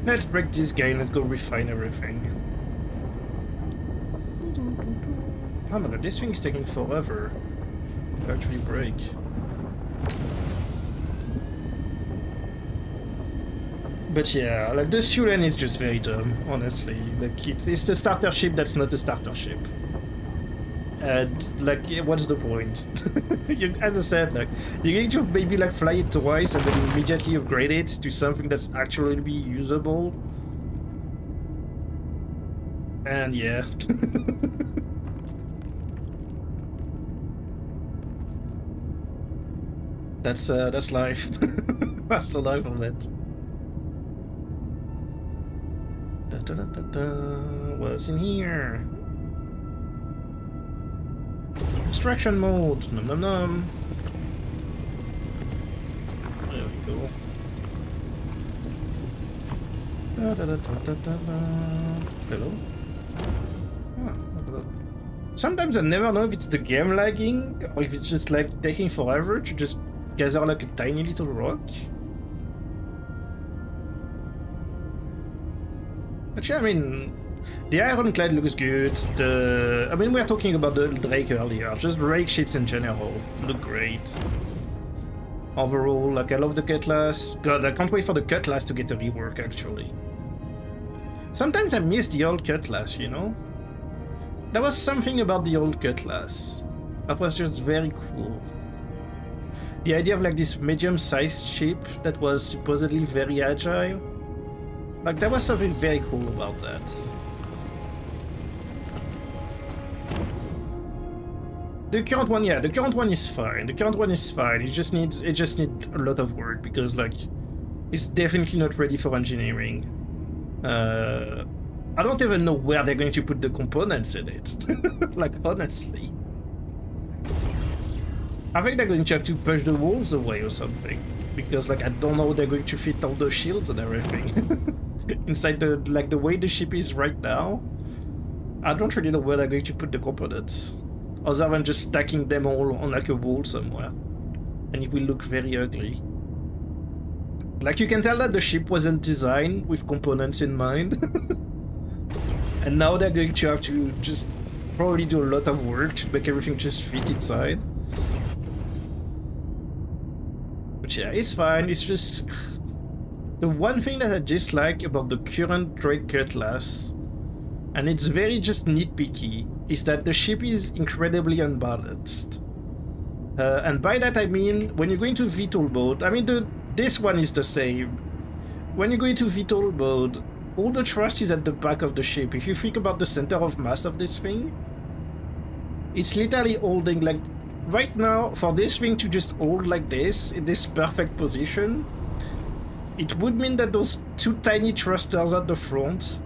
Speaker 1: Let's break this game, let's go refine everything. Oh my god, this thing is taking forever to actually break. But yeah, like the Sulan is just very dumb, honestly. Like it's the starter ship that's not a starter ship. And like, what's the point? As I said, like you need to maybe like fly it twice and then immediately upgrade it to something that's actually be usable. And yeah. That's life. That's the life of it. What's in here? Extraction mode. Num num num. There we go. Hello. Sometimes I never know if it's the game lagging or if it's just like taking forever to just gather like a tiny little rock. Actually, I mean, the ironclad looks good. I mean, we were talking about the Drake earlier. Just Drake ships in general look great. overall. Like, I love the cutlass. God, I can't wait for the cutlass to get a rework, actually. Sometimes I miss the old cutlass, you know? There was something about the old cutlass that was just very cool. The idea of like this medium-sized ship that was supposedly very agile. Like, there was something very cool about that. The current one, yeah, the current one is fine. The current one is fine. It just needs a lot of work because like it's definitely not ready for engineering. I don't even know where they're going to put the components in it. Like, honestly. I think they're going to have to push the walls away or something. Because like I don't know how they're going to fit all the shields and everything. Inside the like the way the ship is right now. I don't really know where they're going to put the components. Other than just stacking them all on like a wall somewhere. And it will look very ugly. Like, you can tell that the ship wasn't designed with components in mind. And now they're going to have to just probably do a lot of work to make everything just fit inside. But yeah, it's fine. It's just... The one thing that I dislike about the current Drake Cutlass, and it's very just nitpicky, is that the ship is incredibly unbalanced. And by that I mean, when you're going to VTOL mode, I mean, this one is the same. When you go into VTOL mode, all the thrust is at the back of the ship. If you think about the center of mass of this thing, it's literally holding, like, right now, for this thing to just hold like this, in this perfect position, it would mean that those two tiny thrusters at the front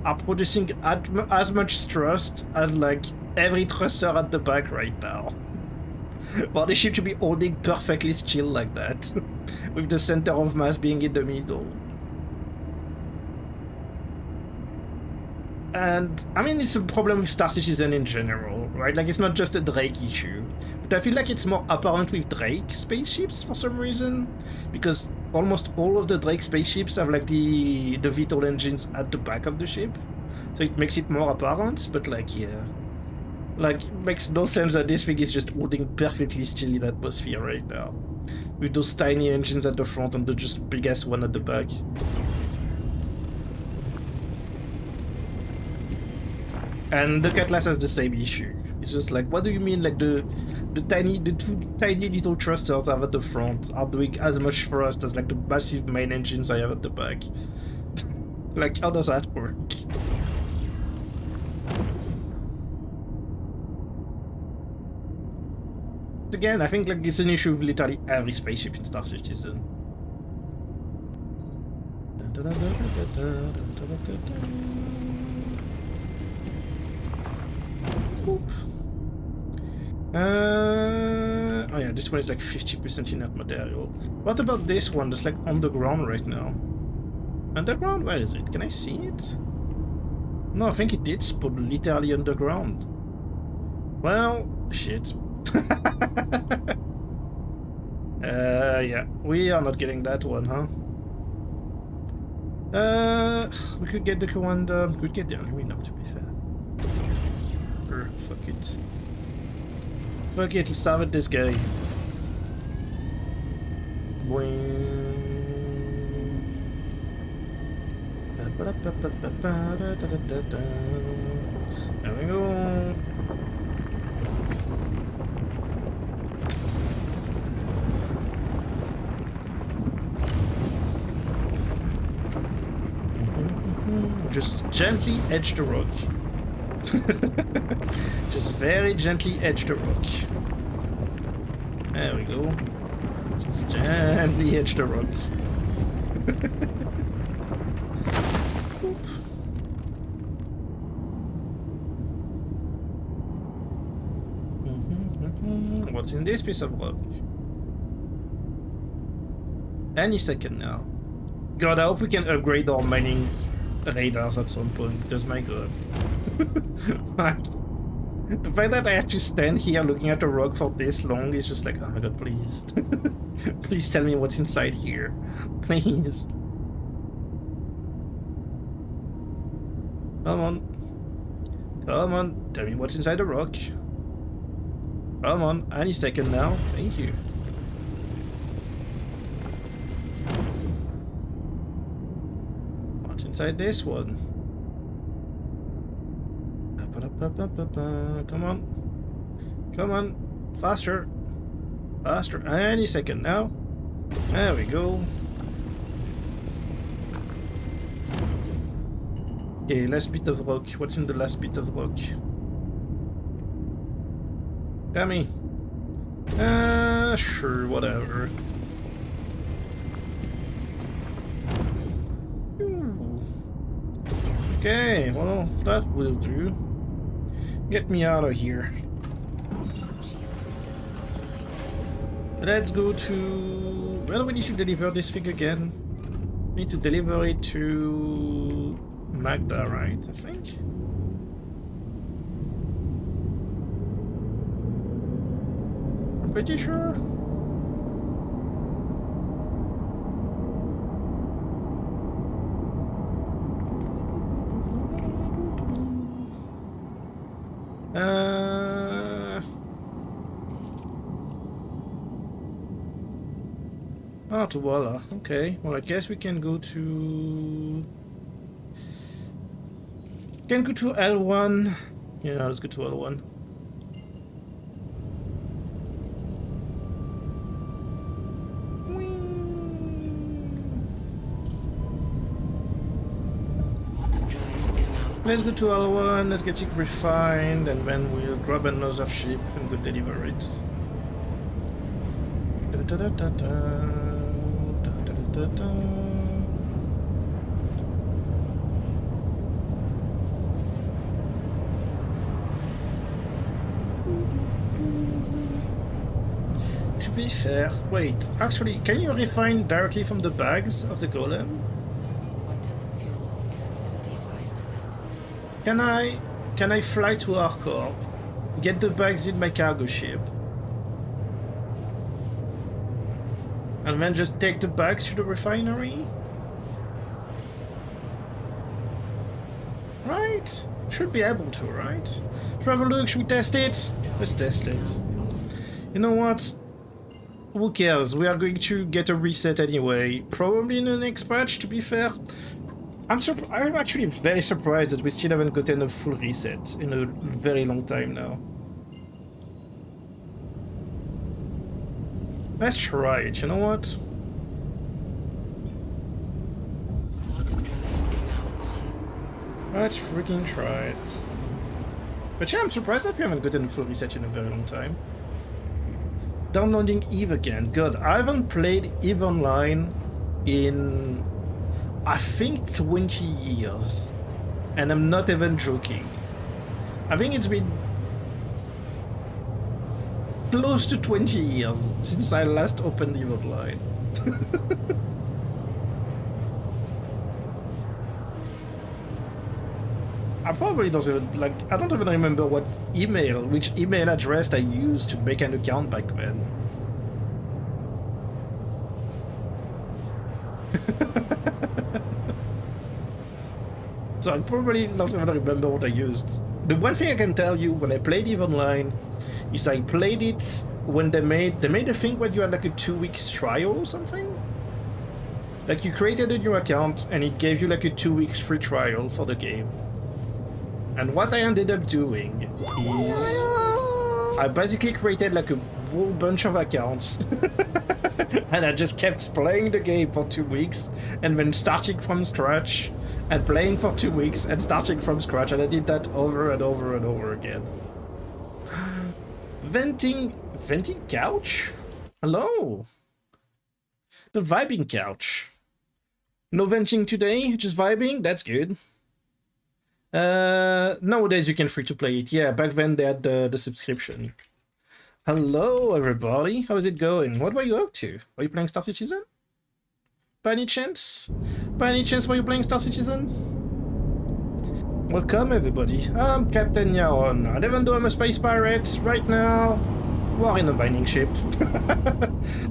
Speaker 1: are producing as much thrust as, like, every thruster at the back right now. For the ship to be holding perfectly still like that, with the center of mass being in the middle. And, I mean, it's a problem with Star Citizen in general, right? Like, it's not just a Drake issue. But I feel like it's more apparent with Drake spaceships for some reason. Because almost all of the Drake spaceships have, like, the VTOL engines at the back of the ship. So it makes it more apparent, but, like, yeah. Like, it makes no sense that this thing is just holding perfectly still in atmosphere right now. With those tiny engines at the front and the just big-ass one at the back. And the Cutlass has the same issue. It's just like, what do you mean, like, the two tiny little thrusters I have at the front are doing as much thrust as, like, the massive main engines I have at the back? Like, how does that work? Again, I think like it's an issue with literally every spaceship in Star Citizen. Oh yeah, this one is like 50% inert material. What about this one that's like on the ground right now? Underground? Where is it? Can I see it? No, I think it did spawn literally underground. Well, shit. Yeah, we are not getting that one, huh? We could get the Command, we could get the aluminum, to be fair. Fuck it. Fuck it, let's start with this guy. Boing. There we go. Just gently edge the rock. Just very gently edge the rock. There we go. Just gently edge the rock. What's in this piece of rock? Any second now. God, I hope we can upgrade our mining radars at some point, because my god. The fact that I have to stand here looking at the rock for this long is just like, oh my god, please. Please tell me what's inside here. Please. Come on. Come on, tell me what's inside the rock. Come on, any second now. Thank you. inside this one. Come on. Come on. Faster. Faster. Any second now. There we go. Okay, last bit of rock. What's in the last bit of rock? Tell me. Sure, whatever. Okay, well, that will do. Get me out of here. Let's go to... Where do we need to deliver this thing again? We need to deliver it to... Magda, right? I think? I'm pretty sure. Oh, to Walla. Okay. Well, I guess we can go to... Can go to L1. Yeah, let's go to L1. Let's go to L1, let's get it refined, and then we'll grab another ship and go deliver it. To be fair, wait, actually, can you refine directly from the bags of the golem? Can I fly to Arcorp, get the bags in my cargo ship, and then just take the bags to the refinery? Right? Should be able to, right? Should we have a look? Should we test it? Let's test it. You know what? Who cares? We are going to get a reset anyway. Probably in the next patch, to be fair. I'm actually very surprised that we still haven't gotten a full reset in a very long time now. Let's try it, you know what? Let's freaking try it. But yeah, I'm surprised that we haven't gotten a full reset in a very long time. Downloading EVE again. God, I haven't played EVE Online in... I think 20 years, and I'm not even joking. I think it's been close to 20 years since I last opened EVE Online. I probably don't even, like, I don't even remember which email address I used to make an account back then. So I probably not even remember what I used. The one thing I can tell you when I played EVE Online is I played it when they made a thing where you had like a 2-week trial or something. Like you created a new account and it gave you like a 2 weeks free trial for the game. And what I ended up doing is I basically created like a whole bunch of accounts and I just kept playing the game for 2 weeks and then starting from scratch and playing for 2 weeks and starting from scratch, and I did that over and over and over again. Venting couch? Hello? The vibing couch. No venting today, just vibing? That's good. Nowadays you can free to play it. Yeah, back then they had the subscription. Hello everybody, how is it going? What were you up to? Are you playing Star Citizen? By any chance? By any chance were you playing Star Citizen? Welcome everybody, I'm Captain Nyaron, and even though I'm a space pirate, right now we're in a mining ship.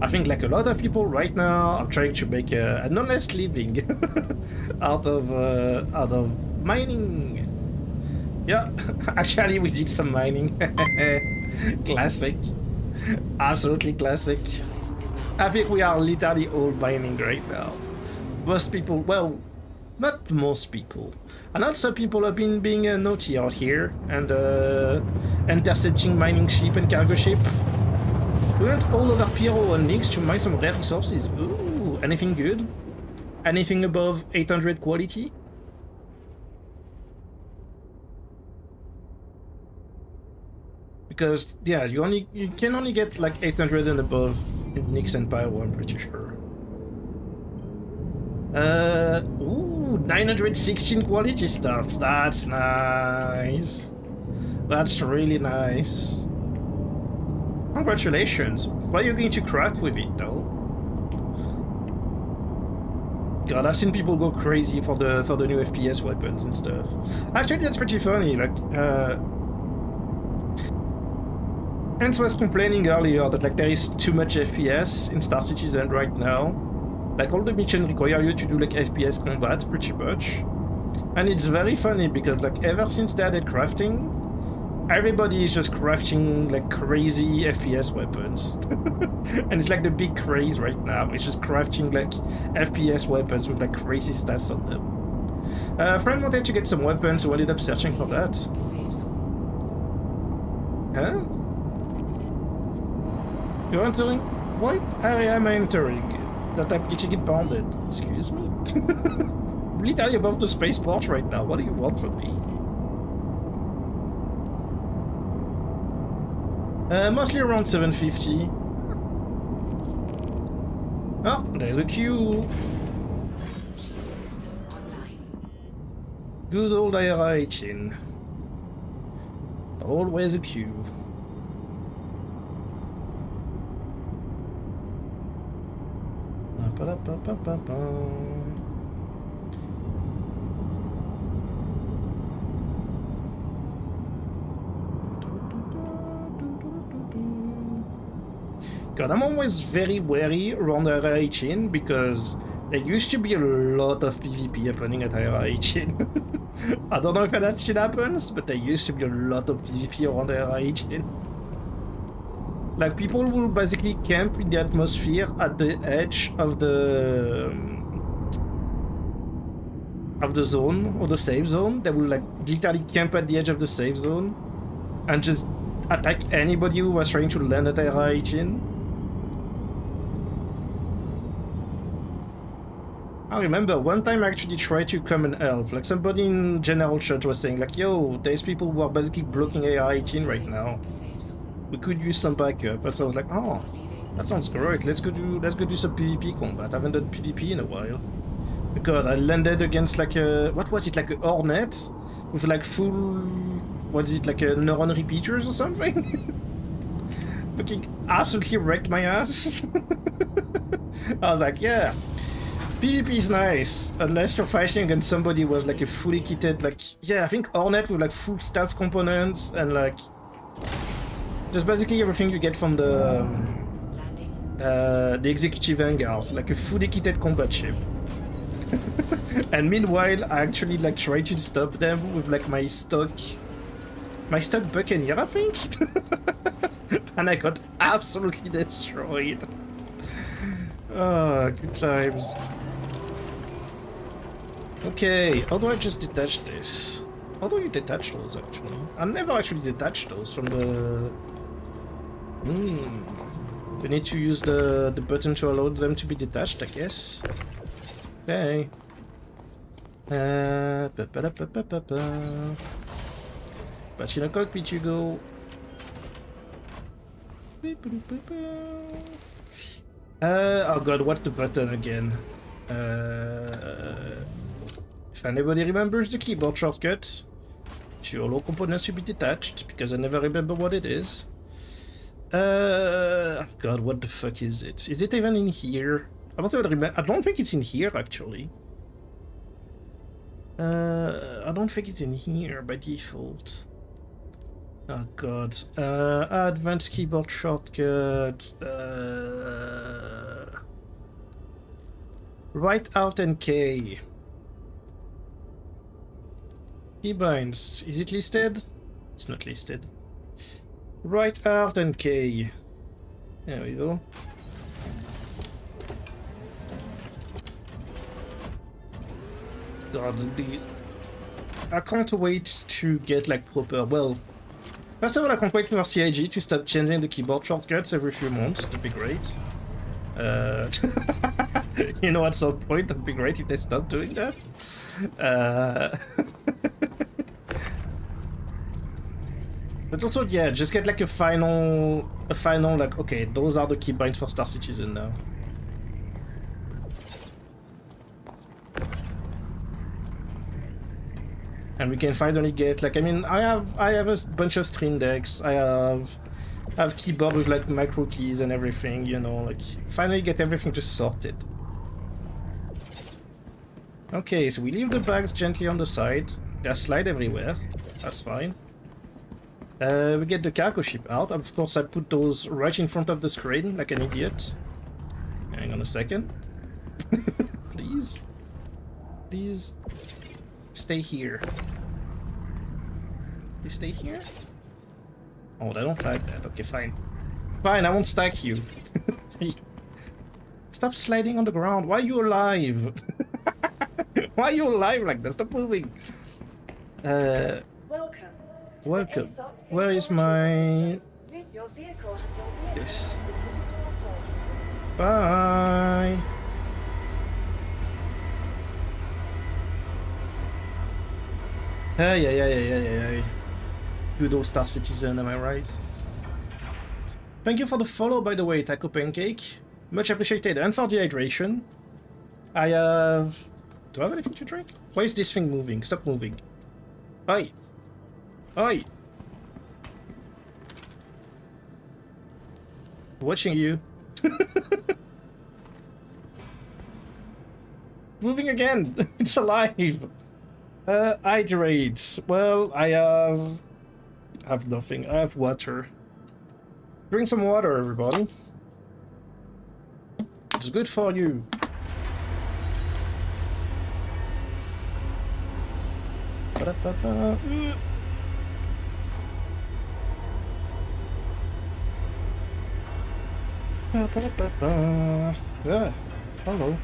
Speaker 1: I think like a lot of people right now are trying to make an honest living out of mining. Yeah, actually we did some mining. Classic. Absolutely classic. I think we are literally all mining right now. Most people, well, Not most people. I know some people have been being naughty out here and intercepting mining ship and cargo ship. We went all over Pyro and Nix to mine some rare resources. Ooh, anything good? Anything above 800 quality? Because yeah, you can only get like 800 and above in Nix and Pyro, I'm pretty sure. Ooh, 916 quality stuff. That's nice. That's really nice. Congratulations. What are you going to craft with it, though? God, I've seen people go crazy for the new FPS weapons and stuff. Actually, that's pretty funny. Like, Hans was complaining earlier that like there is too much FPS in Star Citizen right now. Like all the missions require you to do like FPS combat pretty much. And it's very funny because like ever since they added crafting, everybody is just crafting like crazy FPS weapons. And it's like the big craze right now. It's just crafting like FPS weapons with like crazy stats on them. A friend wanted to get some weapons, so I ended up searching for that. Huh? You're entering? What area am I entering? That I'm getting it bounded. Excuse me? Literally above the spaceport right now. What do you want from me? Mostly around 750. Oh, there's a queue. Good old IRA 18. Always a queue. God, I'm always very wary around Area 18 because there used to be a lot of PvP happening at Area 18. I don't know if that still happens, but there used to be a lot of PvP around Area 18. Like, people will basically camp in the atmosphere at the edge of the zone, or the safe zone. They will, like, literally camp at the edge of the safe zone and just attack anybody who was trying to land at Area 18. I remember one time I actually tried to come and help. Like, somebody in general chat was saying, like, yo, there's people who are basically blocking Area 18 right now. We could use some backup. And so I was like, oh, that sounds great. Let's go do some PvP combat. I haven't done PvP in a while. God, I landed against like a, what was it, like a Hornet with like full, what is it, like a Nyaron repeaters or something? Fucking absolutely wrecked my ass. I was like, yeah, PvP is nice unless you're fighting against somebody who was like a fully kitted, like, yeah, I think Hornet with like full stealth components and like just basically everything you get from the executive hangars, like a fully kitted combat ship. And meanwhile, I actually like tried to stop them with like my stock Buccaneer, I think. And I got absolutely destroyed. Oh, good times. Okay, how do I just detach this? How do you detach those actually? I never actually detached those from the... We need to use the button to allow them to be detached, I guess. Okay. Back in the cockpit you go. Oh god, what's the button again? If anybody remembers the keyboard shortcut, to allow components to be detached, because I never remember what it is. God, what the fuck is it? Is it even in here? I don't think it's in here actually. I don't think it's in here by default. Oh god. Advanced keyboard shortcut. Right Alt and K. Keybinds. Is it listed? It's not listed. Right Alt and K. There we go. God, I can't wait to get like proper. Well, first of all, I can't wait for CIG to stop changing the keyboard shortcuts every few months. That'd be great. You know, at some point, that'd be great if they stop doing that. But also, yeah, just get like a final like, okay, those are the keybinds for Star Citizen now. And we can finally get like, I mean, I have a bunch of Stream Decks. I have keyboard with like micro keys and everything, you know, like finally get everything just sorted. Okay, so we leave the bags gently on the side. There's slide everywhere. That's fine. We get the cargo ship out. Of course, I put those right in front of the screen like an idiot. Hang on a second. Please. Please. Stay here. You stay here? Oh, they don't like that. Okay, fine. Fine, I won't stack you. Stop sliding on the ground. Why are you alive? Why are you alive like that? Stop moving.
Speaker 4: Welcome. to the
Speaker 1: Welcome.
Speaker 4: ASOP
Speaker 1: Where is
Speaker 4: vehicle
Speaker 1: my...
Speaker 4: retrieval system. Your vehicle
Speaker 1: This.
Speaker 4: has been moved to our storage facility.
Speaker 1: Bye. Hey. Good old Star Citizen, am I right? Thank you for the follow, by the way, Taco Pancake. Much appreciated. And for the hydration. I have... Do I have anything to drink? Why is this thing moving? Stop moving. Oi. Oi. Watching you. Moving again. It's alive. Hydrates. Well, I have nothing. I have water. Drink some water, everybody. It's good for you. Ba-da-ba-ba. Ba-ba-ba-ba. Ah, hello.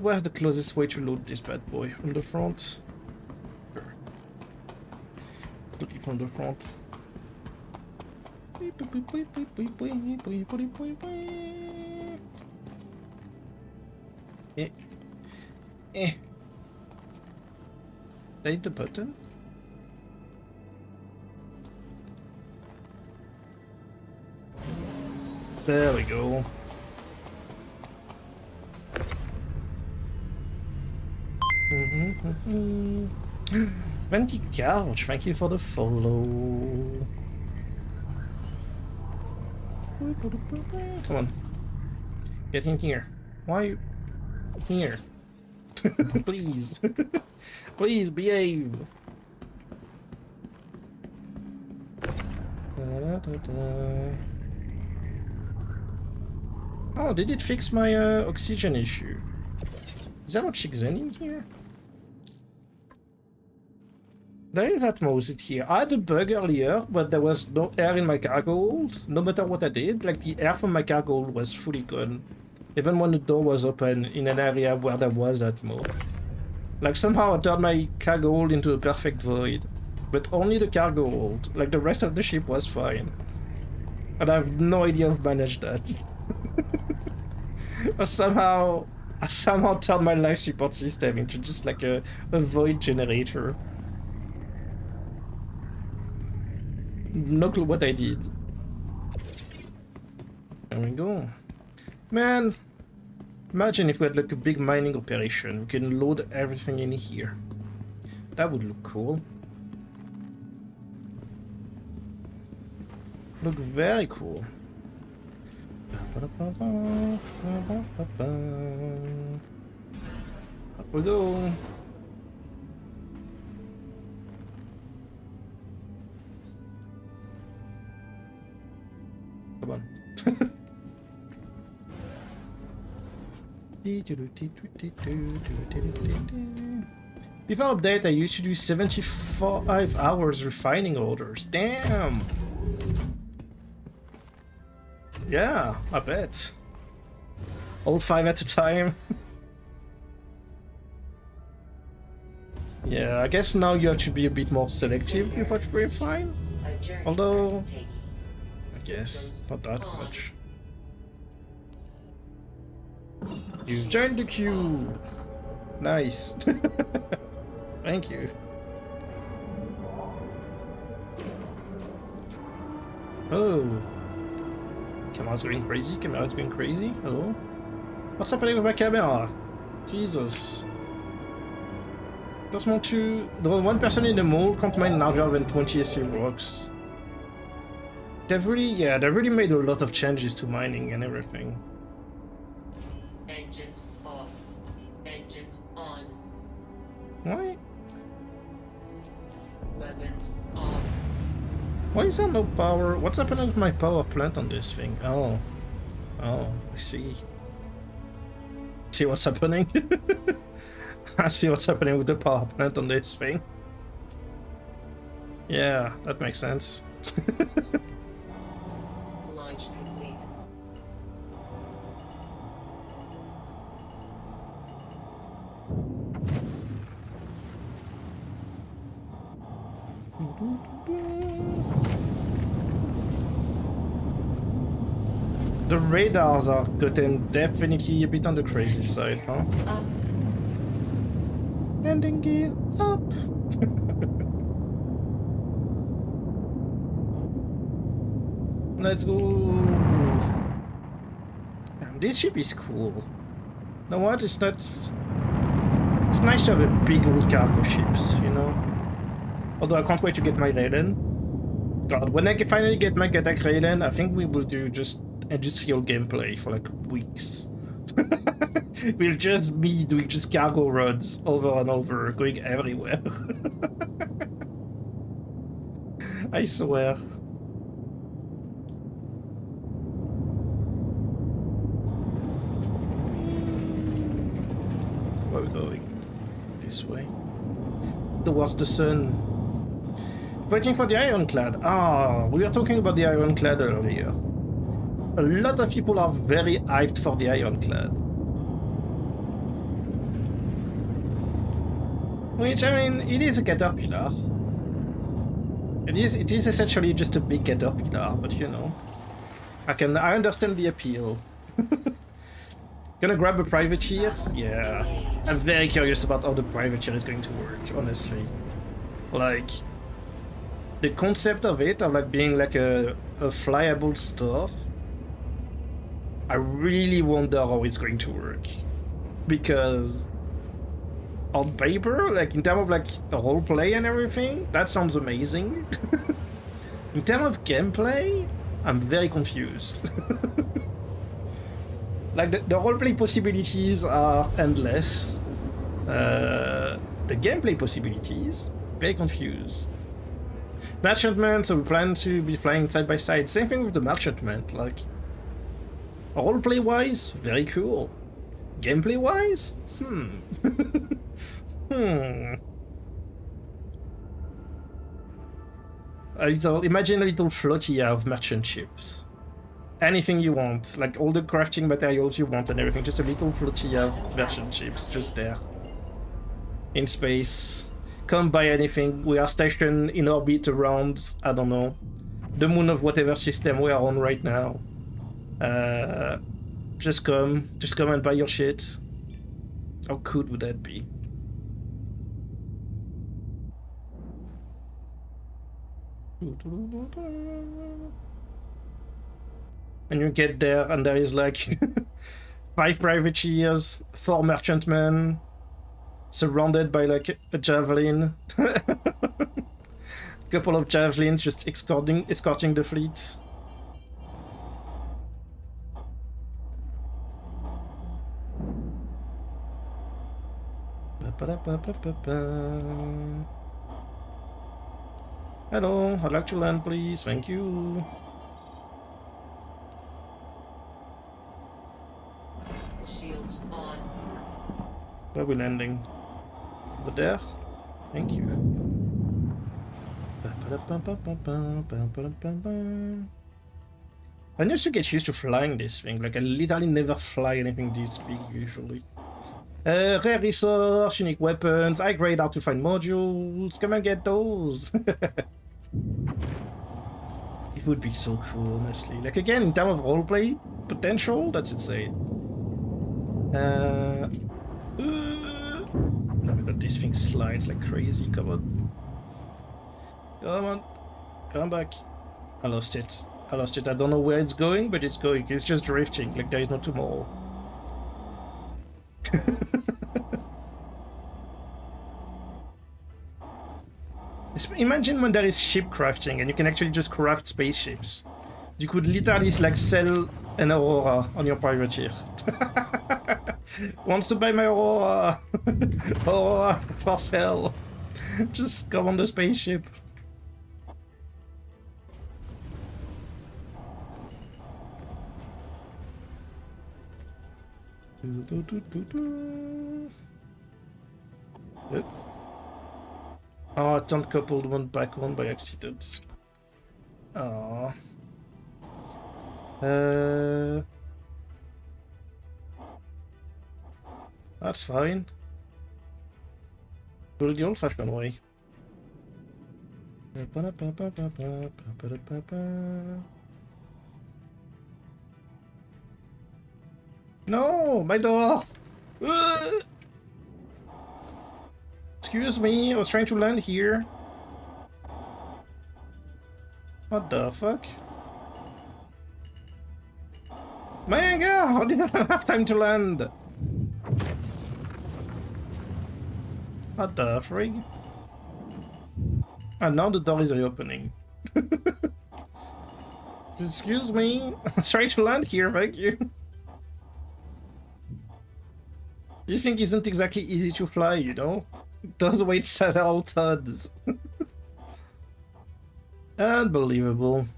Speaker 1: Where's the closest way to load this bad boy? From the front? Sure. Load it from the front. Eh. Did I hit the button? There we go. Venti Couch, thank you for the follow. Come on. Get in here. Why are you here? Please. Please behave. Oh, did it fix my oxygen issue? Is there oxygen in here? There is atmosphere here. I had a bug earlier, but there was no air in my cargo hold. No matter what I did, like the air from my cargo hold was fully gone. Even when the door was open in an area where there was atmosphere. Like somehow I turned my cargo hold into a perfect void. But only the cargo hold. Like the rest of the ship was fine. And I have no idea who managed that. I somehow turned my life support system into just like a void generator. No clue what I did. There we go. Man, imagine if we had like a big mining operation. We can load everything in here. That would look cool. Look very cool. Up we go. Come on. Before update, I used to do 75 hours refining orders. Damn! Yeah, I bet. All 5 at a time. Yeah, I guess now you have to be a bit more selective with what you find. Although, I guess not that much. You've joined the queue. Nice. Thank you. Oh. Camera's going crazy. Camera's going crazy. Hello. What's happening with my camera? Jesus. Just want to... The one person in the mall can't mine larger than 20 SC rocks. They've really made a lot of changes to mining and everything.
Speaker 3: Engines off. Engines on.
Speaker 1: Why?
Speaker 3: Weapons off.
Speaker 1: Why is there no power? What's happening with my power plant on this thing? Oh. Oh, I see. See what's happening? I see what's happening with the power plant on this thing. Yeah, that makes sense.
Speaker 3: Launch complete.
Speaker 1: The radars are getting definitely a bit on the crazy side, huh?
Speaker 3: Up.
Speaker 1: Landing gear up. Let's go. Damn, this ship is cool. You know what? It's not. It's nice to have a big old cargo ships, you know. Although I can't wait to get my Raiden. God, when I finally get my Gattack Raiden, I think we will do just industrial gameplay for like weeks. We'll just be doing just cargo runs over and over, going everywhere. I swear. Where are we going? This way. Towards the sun. Waiting for the Ironclad. Ah, we were talking about the Ironclad earlier. A lot of people are very hyped for the Ironclad. Which, I mean, it is a caterpillar. It is essentially just a big caterpillar, but you know. I understand the appeal. Gonna grab a privateer? Yeah. I'm very curious about how the privateer is going to work, honestly. Like, the concept of it, of like being like a flyable store, I really wonder how it's going to work. Because on paper, like in terms of like roleplay and everything, that sounds amazing. In terms of gameplay, I'm very confused. Like the roleplay possibilities are endless. The gameplay possibilities, very confused. Merchantman, so we plan to be flying side by side. Same thing with the merchantman, like roleplay wise, very cool. Gameplay wise, Imagine a little flotilla of merchant ships. Anything you want, like all the crafting materials you want and everything, just a little flotilla of merchant ships just there. In space. Come by anything. We are stationed in orbit around, I don't know, the moon of whatever system we are on right now. Just come and buy your shit. How cool would that be? And you get there and there is like 5 privateers, 4 merchantmen, surrounded by like a javelin. Couple of javelins just escorting the fleet. Hello, I'd like to land, please. Thank you.
Speaker 3: Shields on.
Speaker 1: Where are we landing? Over there? Thank you. I used to get used to flying this thing. Like, I literally never fly anything this big usually. Rare resource, unique weapons, high grade how to find modules. Come and get those. It would be so cool, honestly. Like, again, in terms of roleplay potential, that's insane. Oh my god, this thing slides like crazy. Come on. Come on. Come back. I lost it. I lost it. I don't know where it's going, but it's going. It's just drifting, like there is no tomorrow. Imagine when there is ship crafting and you can actually just craft spaceships. You could literally like sell an Aurora on your privateer. Wants to buy my Aurora? Aurora for sale. Just come on the spaceship. Yep. Oh, I turned coupled one back on by accident. Oh. That's fine. Do it the old-fashioned way. No, my door! Excuse me, I was trying to land here. What the fuck? My god, I didn't have time to land. What the frig? And now the door is reopening. Excuse me, I was trying to land here, thank you. This thing isn't exactly easy to fly, you know? It does weigh several tons. Unbelievable.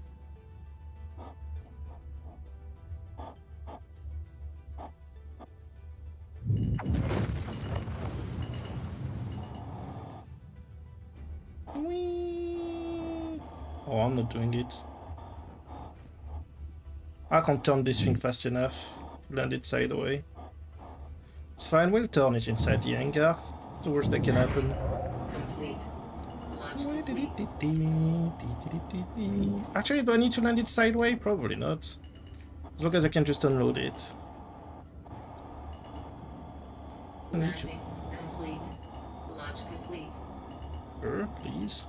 Speaker 1: Whee! Oh, I'm not doing it. I can't turn this thing fast enough. Land it sideways. It's fine, we'll turn it inside the hangar. It's the worst that can happen.
Speaker 3: Complete. Launch complete.
Speaker 1: Actually, do I need to land it sideways? Probably not. As long as I can just unload it.
Speaker 3: Landing complete. Launch complete.
Speaker 1: Sure, please.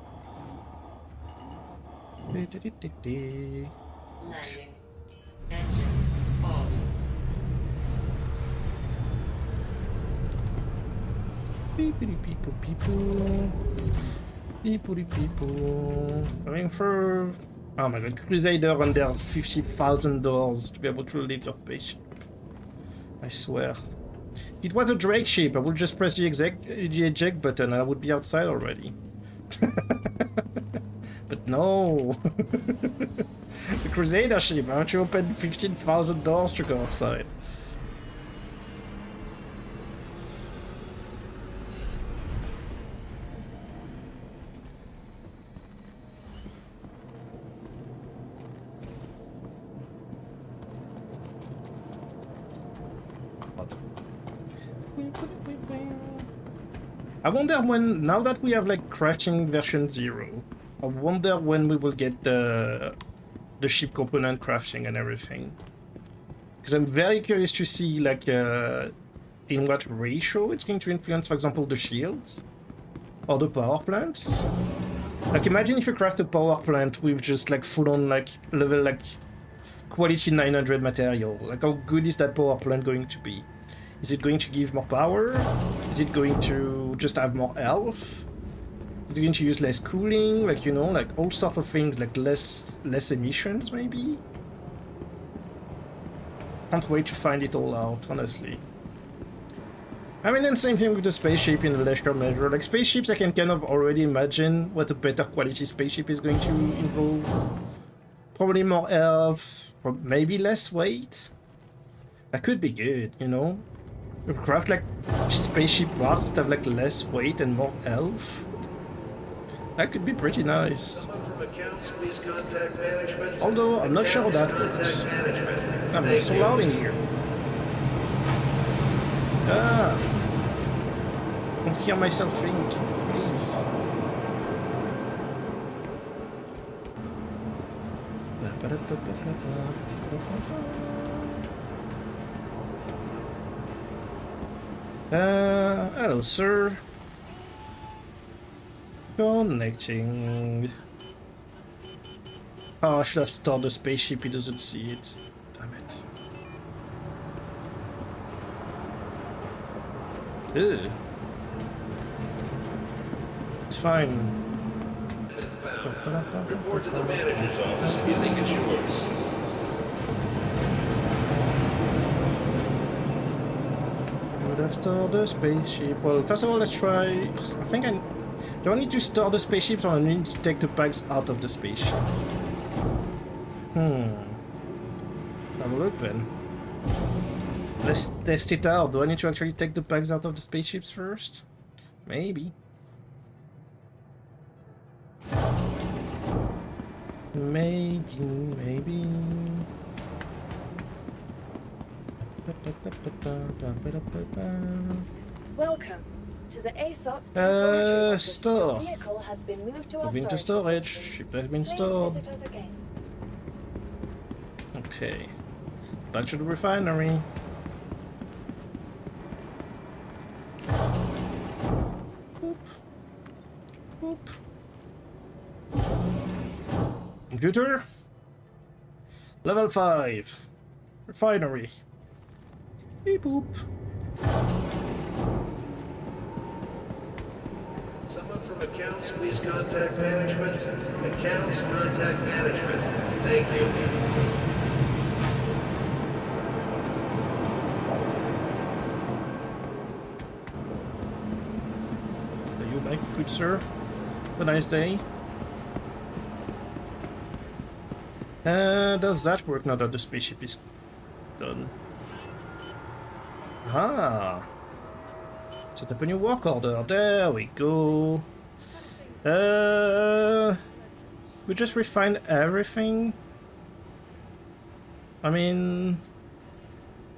Speaker 3: Landing. Engines off.
Speaker 1: People. Going for... Oh my god, Crusader under $50,000 to be able to leave your spaceship. I swear. It was a Drake ship, I would just press the eject button and I would be outside already. But no! The Crusader ship, I want to open $15,000 to go outside. I wonder when, now that we have like crafting version 0, I wonder when we will get the ship component crafting and everything. Because I'm very curious to see like in what ratio it's going to influence, for example, the shields or the power plants. Like imagine if you craft a power plant with just like full on like level like quality 900 material. Like how good is that power plant going to be? Is it going to give more power? Is it going to just have more health? Is it going to use less cooling? Like, you know, like all sorts of things, like less emissions maybe? Can't wait to find it all out, honestly. I mean, and same thing with the spaceship in a lesser measure. Like spaceships, I can kind of already imagine what a better quality spaceship is going to involve. Probably more health, maybe less weight. That could be good, you know? We craft like spaceship parts that have like less weight and more health. That could be pretty nice. Although I'm not sure how that works. I'm so loud in here. Ah. Don't hear myself think, please. Hello, sir. Connecting. Oh, I should have stored the spaceship, he doesn't see it. Damn it. Ew. It's fine.
Speaker 8: Report to the manager's office if you think it's yours.
Speaker 1: Would have stored the spaceship. Well, first of all, let's try. I think I. Do I need to store the spaceships or I need to take the bags out of the spaceship? Have a look then. Let's test it out. Do I need to actually take the bags out of the spaceships first? Maybe. Maybe.
Speaker 4: Welcome to the ASOP
Speaker 1: store.
Speaker 4: Vehicle has been moved to our
Speaker 1: Moving to
Speaker 4: storage
Speaker 1: storage.
Speaker 4: facility.
Speaker 1: Ship has been
Speaker 4: Please
Speaker 1: stored.
Speaker 4: visit us again.
Speaker 1: Okay. Back to the refinery. Boop. Boop. Computer. Level 5. Refinery. Beep boop.
Speaker 8: Someone from accounts, please contact management. Accounts, contact management. Thank you.
Speaker 1: You like good sir? Have a nice day. Does that work now that the spaceship is done? Ah! Set up a new work order. There we go. We just refined everything. I mean,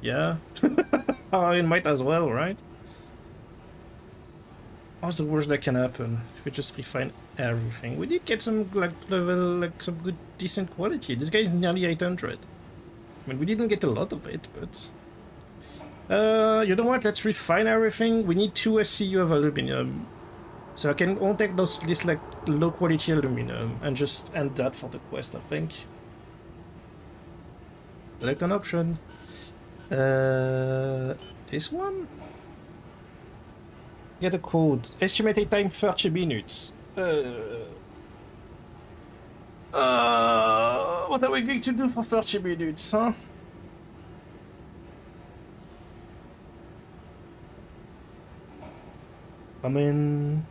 Speaker 1: yeah. I might as well, right? What's the worst that can happen if we just refine everything? We did get some some good decent quality. This guy is nearly 800. I mean, we didn't get a lot of it, but you know what? Let's refine everything. We need 2 SCU of aluminum, so I can only take this like low quality aluminum and just end that for the quest. I think. Select an option. This one. Get a code. Estimated time 30 minutes. What are we going to do for 30 minutes, huh? I mean,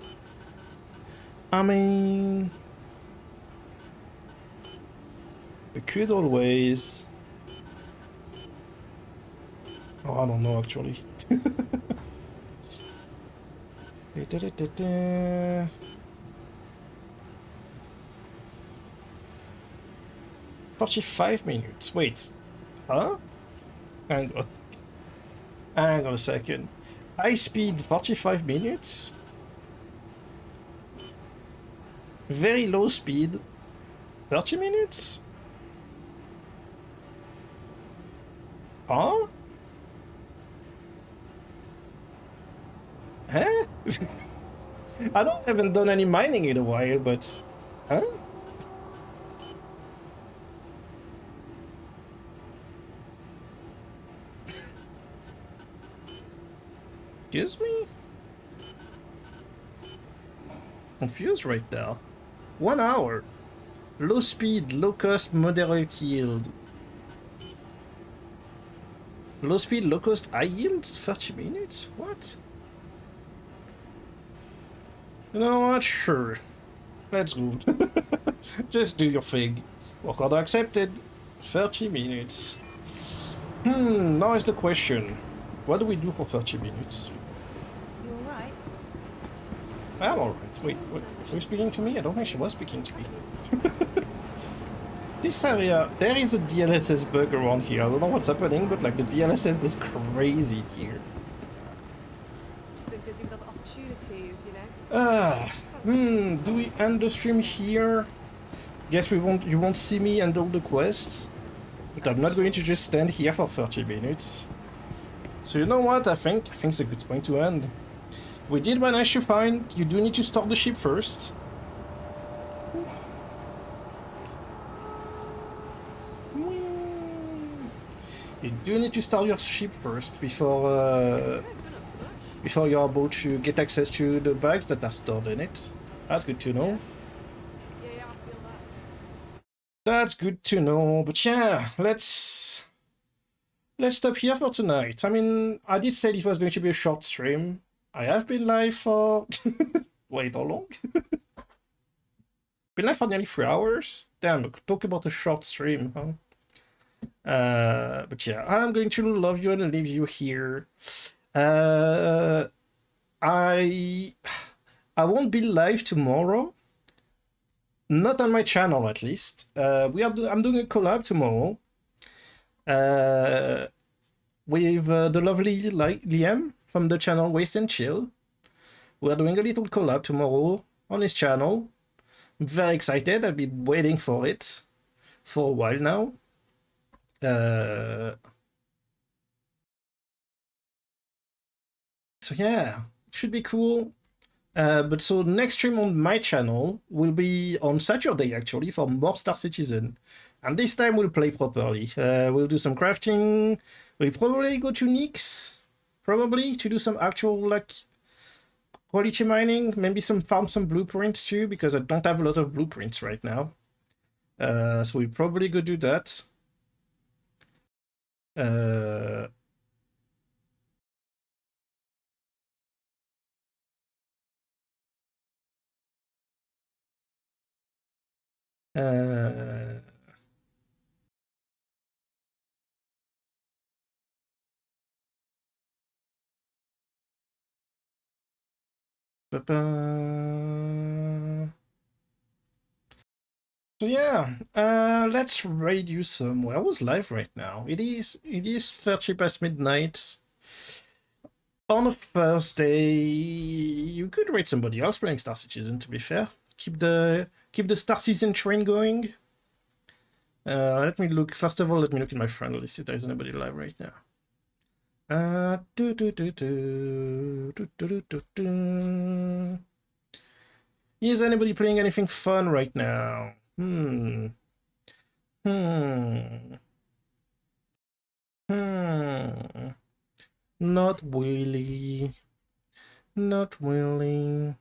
Speaker 1: we could always. Oh, I don't know actually. 45 minutes. Wait. Huh? Hang on a second. High speed 45 minutes. Very low speed 30 minutes? Huh? Huh? Haven't done any mining in a while, but... Huh? Excuse me? Confused right now. 1 hour. Low speed, low cost, moderate yield. Low speed, low cost, high yield? 30 minutes? What? You know what? Sure. Let's go. Just do your thing. Work order accepted. 30 minutes. Now is the question. What do we do for 30 minutes?
Speaker 6: You alright?
Speaker 1: I'm alright. Wait, were you speaking to me? I don't think she was speaking to me. This area, there is a DLSS bug around here. I don't know what's happening, but like the DLSS goes crazy here.
Speaker 7: Just been busy other opportunities, you know?
Speaker 1: Do we end the stream here? Guess you won't see me end all the quests. But I'm not going to just stand here for 30 minutes. So you know what? I think it's a good point to end. We did manage to find you do need to start the ship first. You do need to start your ship first before you're able to get access to the bags that are stored in it. That's good to know.
Speaker 7: Yeah, I feel that.
Speaker 1: That's good to know. But yeah, let's stop here for tonight. I mean, I did say this was going to be a short stream. I have been live for wait, how long? Been live for nearly 3 hours. Damn, talk about a short stream, huh? But yeah, I'm going to love you and leave you here. I won't be live tomorrow. Not on my channel, at least. I'm doing a collab tomorrow. With the lovely Liam from the channel Waste and Chill. We're doing a little collab tomorrow on his channel. I'm very excited. I've been waiting for it for a while now. So yeah, should be cool. But so next stream on my channel will be on Saturday actually for more Star Citizen. And this time we'll play properly. We'll do some crafting. We'll probably go to Nyx. Probably to do some actual like quality mining. Maybe farm some blueprints too, because I don't have a lot of blueprints right now. So we'll probably go do that. So yeah, let's raid you somewhere. I was live right now. It is 30 past midnight. On a Thursday, you could raid somebody else playing Star Citizen, to be fair. Keep the Star Citizen train going. Let me look. First of all, let me look in my friend list if there's anybody live right now. Is anybody playing anything fun right now? Not really. Not really.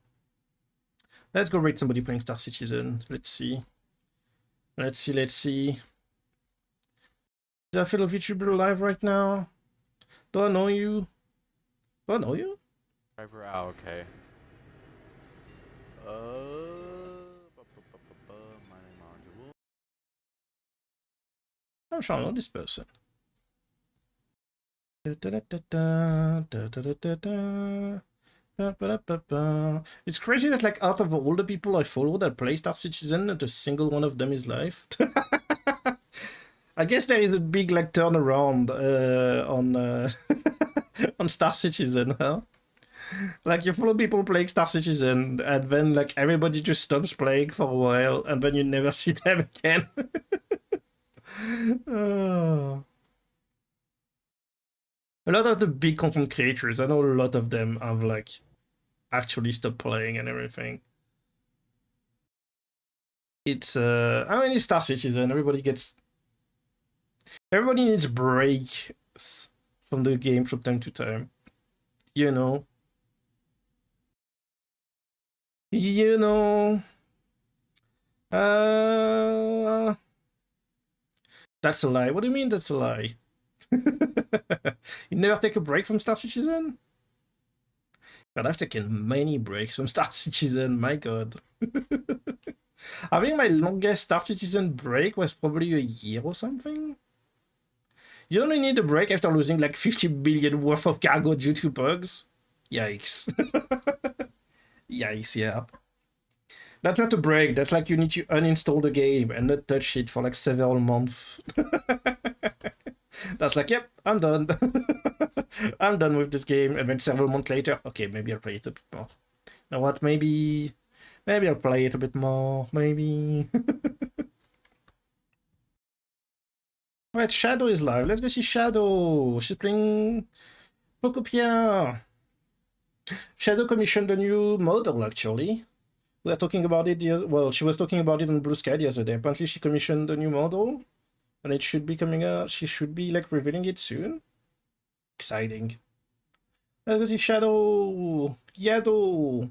Speaker 1: Let's go raid somebody playing Star Citizen. Let's see. Let's see. Is there a fellow VTuber live right now? Do I know you? Do I know you?
Speaker 5: Driver out, okay.
Speaker 1: I'm sure I know this person. It's crazy that like out of all the people I follow that play Star Citizen, not a single one of them is live. I guess there is a big like turnaround on on Star Citizen, huh? Like you follow people playing Star Citizen, and then like everybody just stops playing for a while, and then you never see them again. Oh. A lot of the big content creators, I know a lot of them have like actually stopped playing and everything. It's I mean it's Star Citizen, everybody needs breaks from the game from time to time. You know. That's a lie. What do you mean that's a lie? You never take a break from Star Citizen? God, I've taken many breaks from Star Citizen, my god. I think my longest Star Citizen break was probably a year or something. You only need a break after losing like 50 billion worth of cargo due to bugs. Yikes. Yikes, yeah. That's not a break, that's like you need to uninstall the game and not touch it for like several months. That's like, yep, I'm done. I'm done with this game. And then several months later, okay, maybe I'll play it a bit more. You know what? Maybe I'll play it a bit more. Maybe. Right, Shadow is live. Let's go see Shadow. She's playing Pocopia. Shadow commissioned a new model, actually. We were talking about it. Well, she was talking about it on Blue Sky the other day. Apparently, she commissioned a new model, and it should be coming out. She should be like revealing it soon. Exciting. Let's go see Shadow. Yado.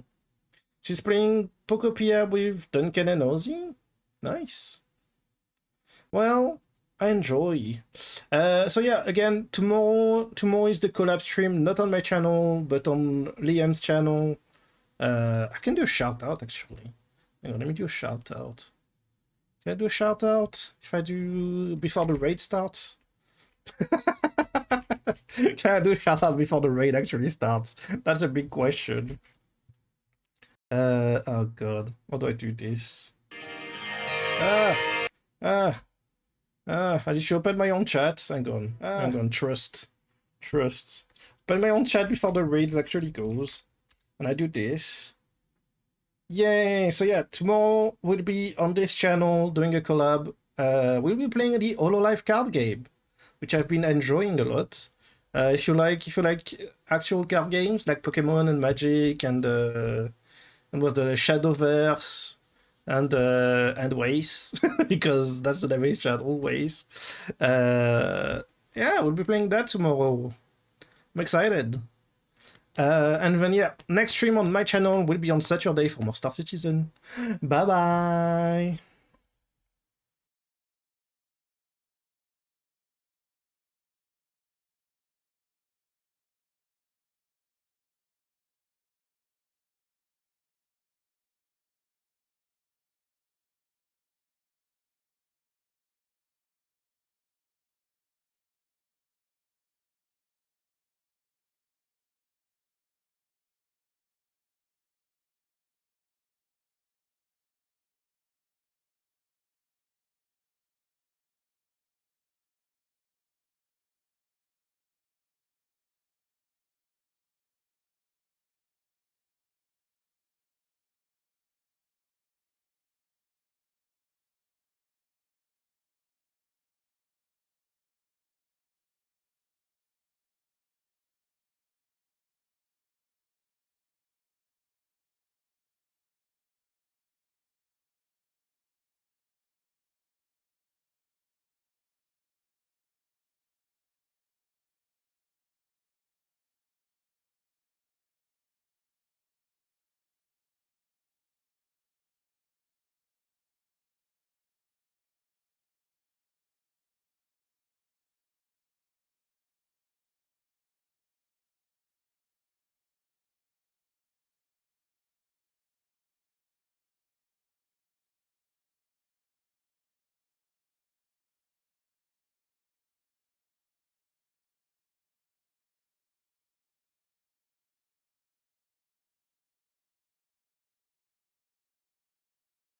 Speaker 1: She's playing Pocopia with Duncan and Ozzy. Nice. Well, I enjoy. So yeah, again, tomorrow is the collab stream, not on my channel, but on Liam's channel. I can do a shout out actually. Hang on, let me do a shout out. Can I do a shout out if I do before the raid starts? Can I do a shout out before the raid actually starts? That's a big question. Oh god, how do I do this? I just open my own chat. Hang on, trust. Open my own chat before the raid actually goes. And I do this. Yay! So yeah, tomorrow we'll be on this channel doing a collab. We'll be playing the Hololive card game, which I've been enjoying a lot. If you like actual card games like Pokemon and Magic and was the Shadowverse and Ways, because that's the name is chat always. Yeah, we'll be playing that tomorrow. I'm excited. And then yeah, next stream on my channel will be on Saturday for more Star Citizen. Bye bye.